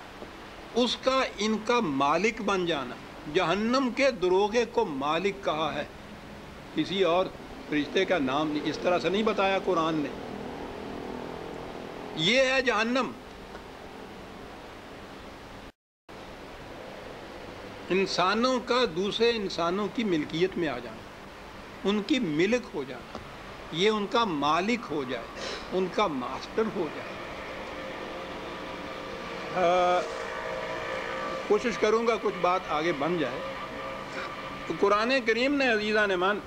اس کا ان کا مالک بن جانا، جہنم کے دروغے کو مالک کہا ہے، کسی اور فرشتے کا نام نہیں، اس طرح سے نہیں بتایا قرآن نے۔ یہ ہے جہنم، انسانوں کا دوسرے انسانوں کی ملکیت میں آ جانا، ان کی ملک ہو جانا، یہ ان کا مالک ہو جائے، ان کا ماسٹر ہو جائے۔ کوشش کروں گا کچھ بات آگے بن جائے۔ تو قرآن کریم نے عزیزان من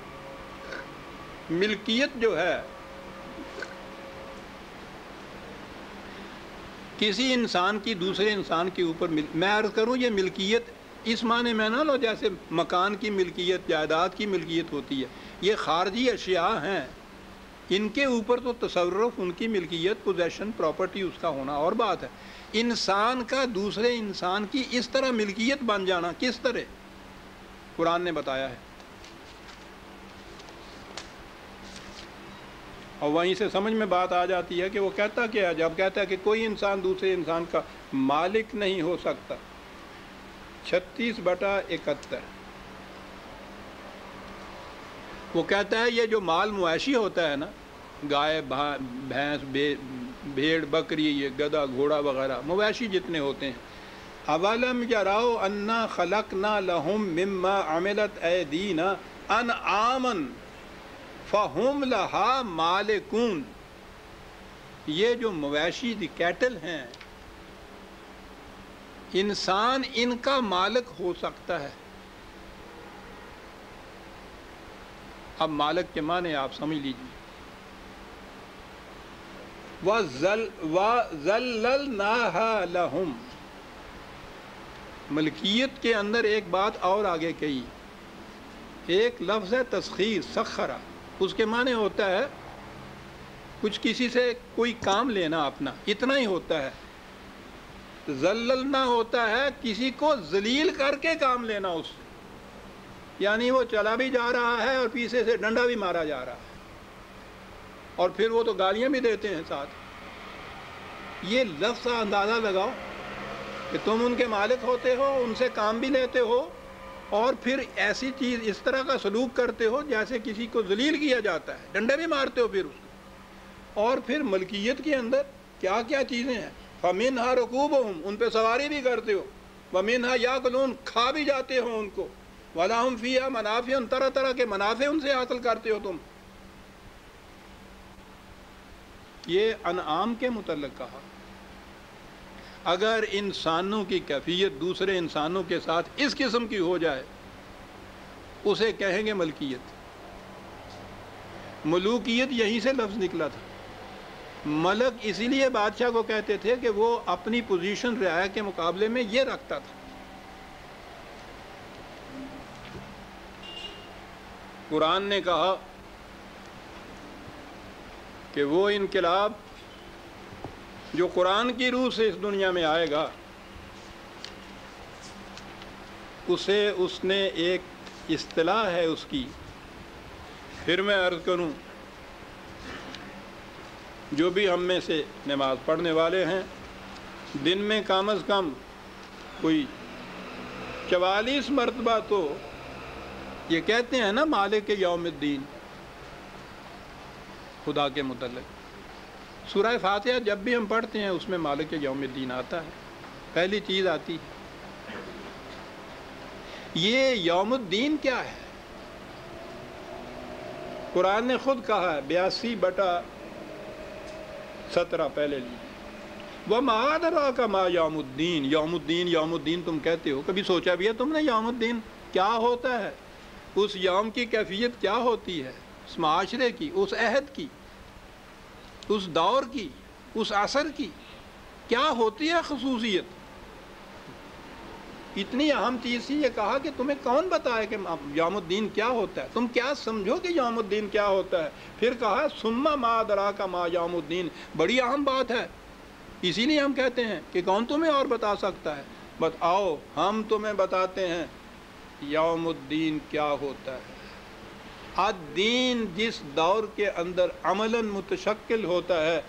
ملکیت جو ہے کسی انسان کی دوسرے انسان کے اوپر، میں عرض کروں یہ ملکیت اس معنی میں نہ لو جیسے مکان کی ملکیت، جائیداد کی ملکیت ہوتی ہے، یہ خارجی اشیاء ہیں، ان کے اوپر تو تصرف، ان کی ملکیت، پوزیشن، پراپرٹی اس کا ہونا اور بات ہے۔ انسان کا دوسرے انسان کی اس طرح ملکیت بن جانا کس طرح قرآن نے بتایا ہے، اور وہیں سے سمجھ میں بات آ جاتی ہے کہ وہ کہتا کیا ہے جب کہتا ہے کہ کوئی انسان دوسرے انسان کا مالک نہیں ہو سکتا۔ 36/71 وہ کہتا ہے یہ جو مال مویشی ہوتا ہے نا، گائے، بھینس، بھیڑ، بکری، یہ گدھا، گھوڑا وغیرہ مویشی جتنے ہوتے ہیں، اولم یراؤ انا خلقنا لہم مما عملت ایدینا انعاما فہم لہا مالکون، یہ جو مویشی دی کیٹل ہیں، انسان ان کا مالک ہو سکتا ہے۔ اب مالک کے معنی آپ سمجھ لیجیے۔ وَذَلَّلْنَاهَا لَهُمْ، ملکیت کے اندر ایک بات اور آگے کہی، ایک لفظ ہے تسخیر، سخرہ، اس کے معنی ہوتا ہے کچھ کسی سے کوئی کام لینا اپنا، اتنا ہی ہوتا ہے۔ ذللنا ہوتا ہے کسی کو ذلیل کر کے کام لینا اس سے، یعنی وہ چلا بھی جا رہا ہے اور پیچھے سے ڈنڈا بھی مارا جا رہا ہے، اور پھر وہ تو گالیاں بھی دیتے ہیں ساتھ۔ یہ لفظ کا اندازہ لگاؤ کہ تم ان کے مالک ہوتے ہو، ان سے کام بھی لیتے ہو، اور پھر ایسی چیز اس طرح کا سلوک کرتے ہو جیسے کسی کو ذلیل کیا جاتا ہے، ڈنڈے بھی مارتے ہو پھر اس کو۔ اور پھر ملکیت کے اندر کیا کیا چیزیں ہیں، فَمِنْهَا رُكُوبُهُمْ، ان پہ سواری بھی کرتے ہو، وَمِنْهَا يَأْكُلُونَ، کھا بھی جاتے ہو ان کو، وَلَهُمْ فِيهَا مَنَافِعٌ، طرح طرح کے منافع ان سے حاصل کرتے ہو تم۔ یہ انعام کے متعلق کہا۔ اگر انسانوں کی کیفیت دوسرے انسانوں کے ساتھ اس قسم کی ہو جائے اسے کہیں گے ملکیت۔ ملوکیت یہیں سے لفظ نکلا تھا۔ ملک اسی لیے بادشاہ کو کہتے تھے کہ وہ اپنی پوزیشن رعایا کے مقابلے میں یہ رکھتا تھا۔ قرآن نے کہا کہ وہ انقلاب جو قرآن کی روح سے اس دنیا میں آئے گا، اسے اس نے ایک اصطلاح ہے اس کی، پھر میں عرض کروں، جو بھی ہم میں سے نماز پڑھنے والے ہیں دن میں کم از کم کوئی 44 مرتبہ تو یہ کہتے ہیں نا مالک یوم الدین، خدا کے متعلق۔ سورہ فاتحہ جب بھی ہم پڑھتے ہیں اس میں مالک یوم الدین آتا ہے، پہلی چیز آتی ہے۔ یہ یوم الدین کیا ہے؟ قرآن نے خود کہا ہے 82/17 پہلے لی، وَمَا أَدْرَاكَ مَا یوم الدین، یوم الدین یوم الدین تم کہتے ہو، کبھی سوچا بھی ہے تم نے یوم الدین کیا ہوتا ہے؟ اس یوم کی کیفیت کیا ہوتی ہے؟ اس معاشرے کی، اس عہد کی، اس دور کی، اس عصر کی کیا ہوتی ہے خصوصیت؟ اتنی اہم چیز تھی، یہ کہا کہ تمہیں کون بتائے کہ یوم الدین کیا ہوتا ہے، تم کیا سمجھو کہ یوم الدین کیا ہوتا ہے؟ پھر کہا ثم ما ادراک ما یوم الدین، بڑی اہم بات ہے، اسی لیے ہم کہتے ہیں کہ کون تمہیں اور بتا سکتا ہے؟ بس آؤ ہم تمہیں بتاتے ہیں یوم الدین کیا ہوتا ہے۔ الدین جس دور کے اندر عملاً متشکل ہوتا ہے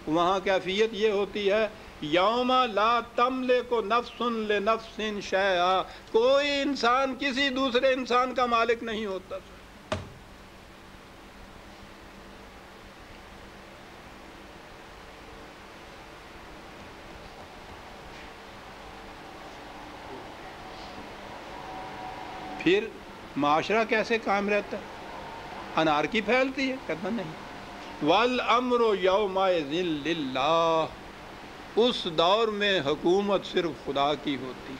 وہاں کیفیت یہ ہوتی ہے یوم لا تملک نفس لنفس شیئا، کوئی انسان کسی دوسرے انسان کا مالک نہیں ہوتا۔ پھر معاشرہ کیسے قائم رہتا ہے؟ انارکی پھیلتی ہے؟ کہتا نہیں۔ والامر یومئذ للہ، اس دور میں حکومت صرف خدا کی ہوتی ہے،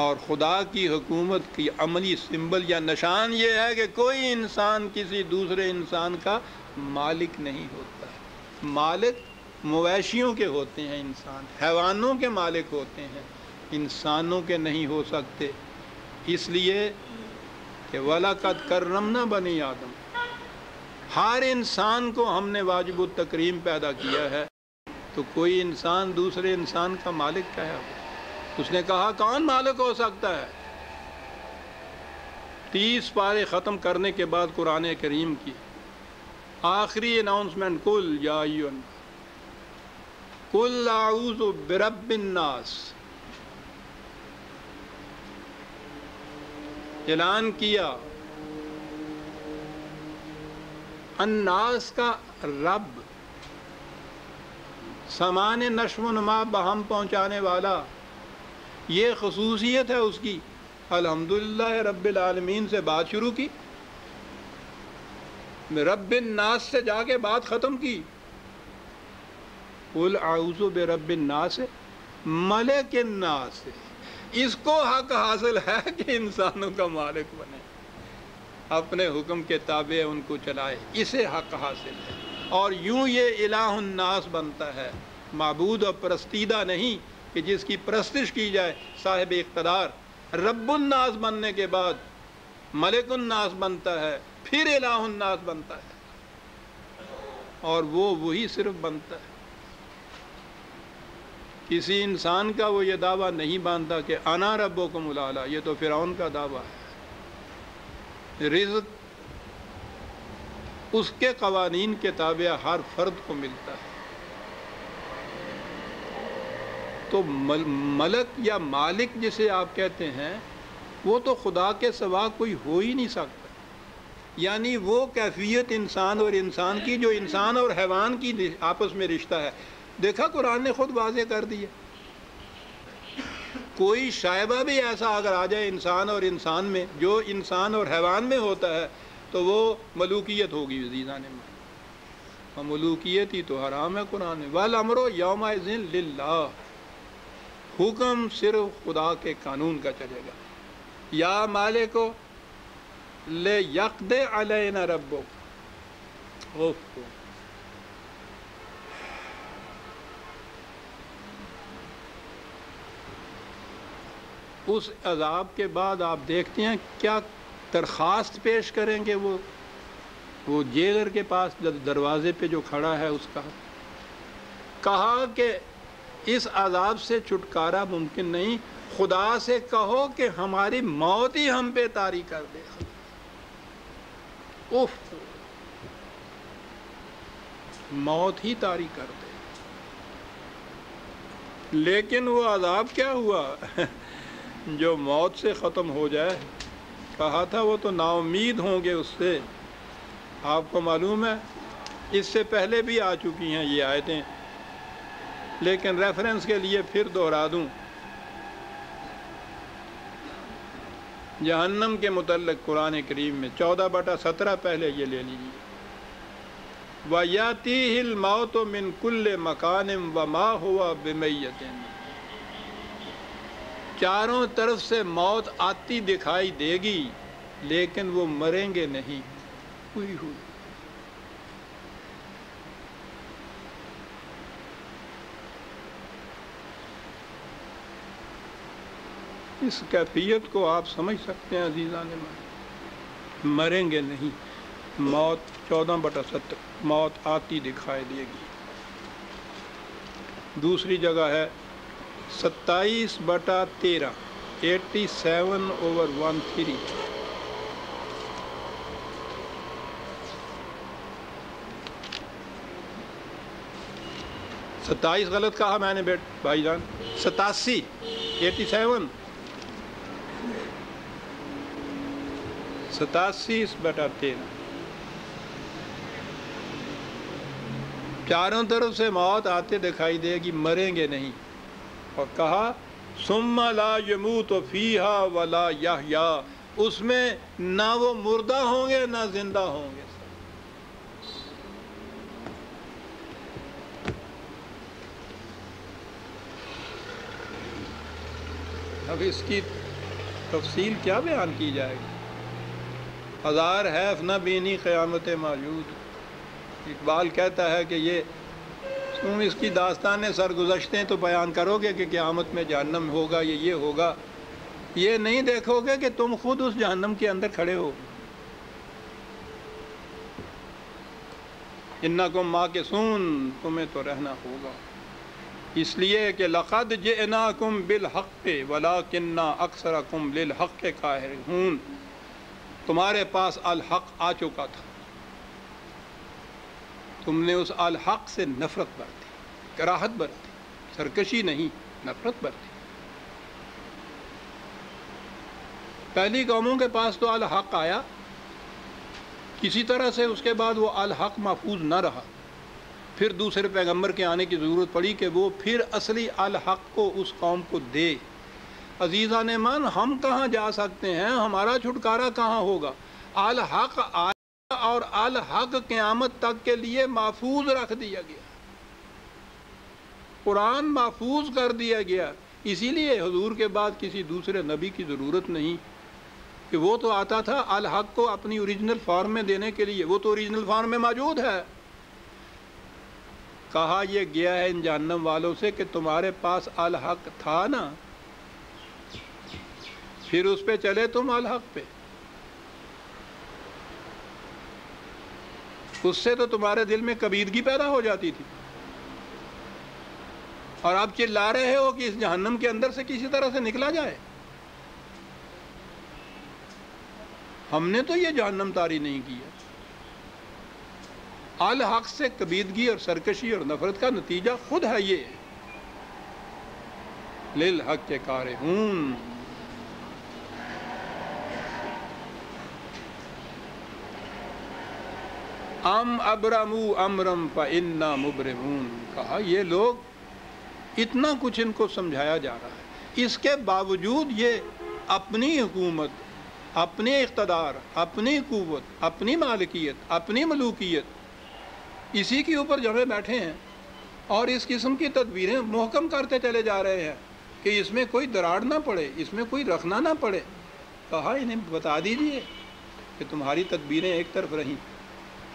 اور خدا کی حکومت کی عملی سمبل یا نشان یہ ہے کہ کوئی انسان کسی دوسرے انسان کا مالک نہیں ہوتا۔ مالک مویشیوں کے ہوتے ہیں، انسان حیوانوں کے مالک ہوتے ہیں، انسانوں کے نہیں ہو سکتے، اس لیے کہ وَلَقَدْ كَرَّمْنَا بَنِي آدم، ہر انسان کو ہم نے واجب التکریم پیدا کیا ہے، تو کوئی انسان دوسرے انسان کا مالک کیا ہے؟ اس نے کہا کون مالک ہو سکتا ہے؟ 30 پارے ختم کرنے کے بعد قرآن کریم کی آخری اناؤنسمنٹ، قل یا ایھا الناس قل اعوذ برب الناس، اعلان کیا الناس کا رب، سامان نشو و نما بہم پہنچانے والا، یہ خصوصیت ہے اس کی۔ الحمدللہ رب العالمین سے بات شروع کی، رب الناس سے جا کے بات ختم کی، قل اعوذ برب الناس ملک الناس، اس کو حق حاصل ہے کہ انسانوں کا مالک بنے، اپنے حکم کے تابع ان کو چلائے، اسے حق حاصل ہے، اور یوں یہ الہ الناس بنتا ہے، معبود اور پرستیدہ نہیں، کہ جس کی پرستش کی جائے، صاحب اقتدار، رب الناس بننے کے بعد ملک الناس بنتا ہے، پھر الہ الناس بنتا ہے، اور وہی صرف بنتا ہے۔ کسی انسان کا وہ یہ دعویٰ نہیں باندھتا کہ انا ربکم الاعلی، یہ تو فرعون کا دعویٰ ہے۔ رزق اس کے قوانین کے تابع ہر فرد کو ملتا ہے۔ تو ملک یا مالک جسے آپ کہتے ہیں، وہ تو خدا کے سوا کوئی ہو ہی نہیں سکتا، یعنی وہ کیفیت انسان اور انسان کی جو انسان اور حیوان کی آپس میں رشتہ ہے، دیکھا قرآن نے خود واضح کر دیا۔ کوئی شائبہ بھی ایسا اگر آ جائے انسان اور انسان میں جو انسان اور حیوان میں ہوتا ہے تو وہ ملوکیت ہوگی عزیزان من، اور ملوکیت ہی تو حرام ہے قرآن میں۔ وَالْأَمْرُ يَوْمَئِذٍ لِلَّهِ، حکم صرف خدا کے قانون کا چلے گا۔ یا مالکو لِيَقْضِ عَلَيْنَا رَبُّكَ، اس عذاب کے بعد آپ دیکھتے ہیں کیا درخواست پیش کریں گے وہ جیلر کے پاس دروازے پہ جو کھڑا ہے، اس کا کہا کہ اس عذاب سے چھٹکارا ممکن نہیں، خدا سے کہو کہ ہماری موت ہی ہم پہ طاری کر دے۔ اوف، موت ہی طاری کر دے۔ لیکن وہ عذاب کیا ہوا جو موت سے ختم ہو جائے؟ کہا تھا وہ تو نا امید ہوں گے اس سے۔ آپ کو معلوم ہے اس سے پہلے بھی آ چکی ہیں یہ آیتیں، لیکن ریفرنس کے لیے پھر دہرا دوں۔ جہنم کے متعلق قرآن کریم میں 14/17 پہلے یہ لے لیجیے، وَيَأْتِيهِ الْمَوْتُ مِنْ كُلِّ مَكَانٍ وَمَا هُوَ بِمَيِّتٍ، چاروں طرف سے موت آتی دکھائی دے گی لیکن وہ مریں گے نہیں۔ ہوئی اس کیفیت کو آپ سمجھ سکتے ہیں عزیزان من، مریں گے نہیں، موت 14/17 موت آتی دکھائی دے گی۔ دوسری جگہ ہے 27/13 87/13، 27 غلط کہا میں نے بھائی جان، 87 87 87/13، چاروں طرف سے موت آتے دکھائی دے گی، مریں گے نہیں، اور کہا ثم لا يموت فیہا ولا یحیا، اس میں نہ وہ مردہ ہوں گے نہ زندہ ہوں گے۔ اب اس کی تفصیل کیا بیان کی جائے گی؟ ہزار حیف نہ بینی قیامت موجود۔ اقبال کہتا ہے کہ یہ تم اس کی داستانیں سرگزشتیں تو بیان کرو گے کہ قیامت میں جہنم ہوگا، یہ ہوگا، یہ نہیں دیکھو گے کہ تم خود اس جہنم کے اندر کھڑے ہو۔ انکم ماکثون، تمہیں تو رہنا ہوگا، اس لیے کہ لقد جئناکم بالحق ولکن اکثرکم للحق کارہون، تمہارے پاس الحق آ چکا تھا، تم نے اس الحق سے نفرت برتی، کراہت برتی، سرکشی نہیں، نفرت برتی۔ پہلی قوموں کے پاس تو الحق آیا، کسی طرح سے اس کے بعد وہ الحق محفوظ نہ رہا، پھر دوسرے پیغمبر کے آنے کی ضرورت پڑی کہ وہ پھر اصلی الحق کو اس قوم کو دے۔ عزیزان من، ہم کہاں جا سکتے ہیں؟ ہمارا چھٹکارا کہاں ہوگا؟ الحق آیا اور الحق قیامت تک کے لیے محفوظ رکھ دیا گیا، قرآن محفوظ کر دیا گیا، اسی لیے حضور کے بعد کسی دوسرے نبی کی ضرورت نہیں، کہ وہ تو آتا تھا الحق کو اپنی اوریجنل فارم میں دینے کے لیے، وہ تو اوریجنل فارم میں موجود ہے۔ کہا یہ گیا ہے ان جہنم والوں سے کہ تمہارے پاس الحق تھا نا، پھر اس پہ چلے تم الحق پہ، اس سے تو تمہارے دل میں کبیدگی پیدا ہو جاتی تھی، اور آپ چلا رہے ہو کہ اس جہنم کے اندر سے کسی طرح سے نکلا جائے۔ ہم نے تو یہ جہنم طاری نہیں کی ہے۔ الحق سے کبیدگی اور سرکشی اور نفرت کا نتیجہ خود ہے یہ للحق کے کارہون۔ ام ابرموا امرا فانا مبرمون، کہا یہ لوگ اتنا کچھ ان کو سمجھایا جا رہا ہے، اس کے باوجود یہ اپنی حکومت، اپنے اقتدار، اپنی قوت، اپنی مالکیت، اپنی ملوکیت، اسی کے اوپر جمے بیٹھے ہیں اور اس قسم کی تدبیریں محکم کرتے چلے جا رہے ہیں کہ اس میں کوئی دراڑ نہ پڑے، اس میں کوئی رکھنا نہ پڑے۔ کہا انہیں بتا دیجئے کہ تمہاری تدبیریں ایک طرف رہیں،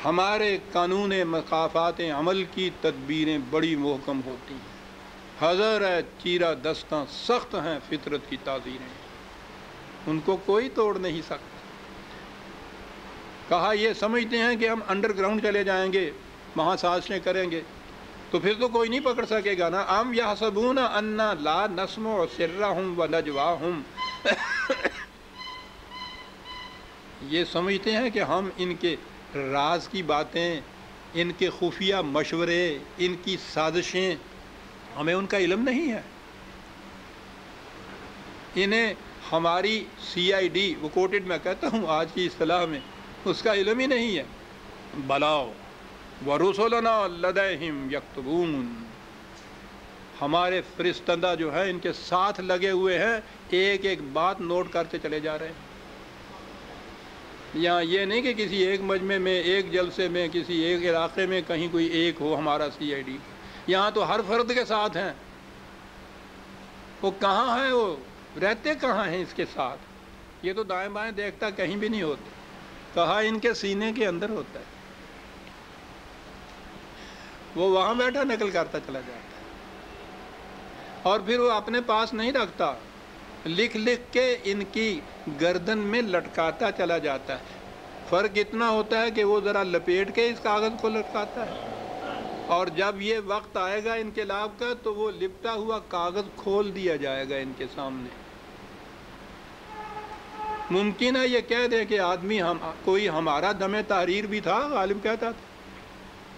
ہمارے قانون مقافات عمل کی تدبیریں بڑی محکم ہوتی ہیں، حذر ہے چیرہ دستاں، سخت ہیں فطرت کی تعزیریں، ان کو کوئی توڑ نہیں سکتا۔ کہا یہ سمجھتے ہیں کہ ہم انڈر گراؤنڈ چلے جائیں گے، وہاں سازشیں کریں گے تو پھر تو کوئی نہیں پکڑ سکے گا نا۔ ام یحسبون انا لا نسمع سرهم ونجواهم، یہ سمجھتے ہیں کہ ہم ان کے راز کی باتیں، ان کے خفیہ مشورے، ان کی سازشیں، ہمیں ان کا علم نہیں ہے، انہیں ہماری سی آئی ڈی، وہ کوٹڈ میں کہتا ہوں آج کی اصطلاح میں، اس کا علم ہی نہیں ہے۔ بلاؤ ورسلنا لدیہم یکتبون، ہمارے فرستندہ جو ہیں ان کے ساتھ لگے ہوئے ہیں، ایک ایک بات نوٹ کرتے چلے جا رہے ہیں۔ یہاں یہ نہیں کہ کسی ایک مجمع میں، ایک جلسے میں، کسی ایک علاقے میں کہیں کوئی ایک ہو ہمارا سی آئی ڈی، یہاں تو ہر فرد کے ساتھ ہیں۔ وہ کہاں ہے، وہ رہتے کہاں ہیں اس کے ساتھ؟ یہ تو دائیں بائیں دیکھتا کہیں بھی نہیں ہوتے، کہا ان کے سینے کے اندر ہوتا ہے، وہ وہاں بیٹھا نقل کرتا چلا جاتا ہے، اور پھر وہ اپنے پاس نہیں رکھتا، لکھ لکھ کے ان کی گردن میں لٹکاتا چلا جاتا ہے۔ فرق اتنا ہوتا ہے کہ وہ ذرا لپیٹ کے اس کاغذ کو لٹکاتا ہے، اور جب یہ وقت آئے گا انقلاب کا تو وہ لپٹا ہوا کاغذ کھول دیا جائے گا ان کے سامنے۔ ممکن ہے یہ کہہ دے کہ آدمی کوئی ہمارا دم تحریر بھی تھا، غالب کہتا تھا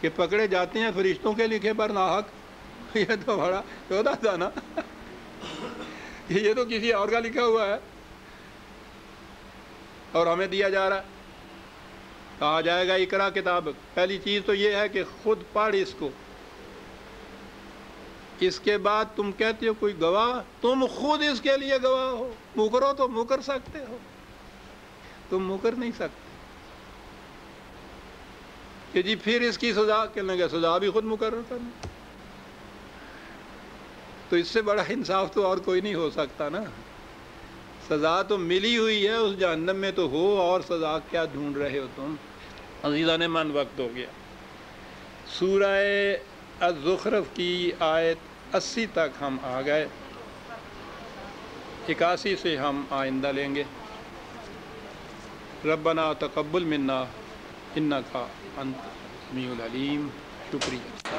کہ پکڑے جاتے ہیں فرشتوں کے لکھے پر ناحق، یہ تو بڑا چودہ تھا نا، یہ تو کسی اور کا لکھا ہوا ہے اور ہمیں دیا جا رہا ہے۔ کہا جائے گا اقرا کتاب، پہلی چیز تو یہ ہے کہ خود پڑھ اس کو، اس کے بعد تم کہتے ہو کوئی گواہ، تم خود اس کے لیے گواہ ہو، مکرو تو مکر سکتے ہو، تم مکر نہیں سکتے کہ جی پھر اس کی سزا، کہنے لگے سزا بھی خود مقرر کرنا، تو اس سے بڑا انصاف تو اور کوئی نہیں ہو سکتا نا۔ سزا تو ملی ہوئی ہے اس جہنم میں تو ہو، اور سزا کیا ڈھونڈ رہے ہو تم؟ عزیزان من، وقت ہو گیا۔ سورہ الزخرف کی آیت 80 تک ہم آ گئے، 81 سے ہم آئندہ لیں گے۔ ربنا تقبل منا انک انت السمیع العلیم۔ شکریہ۔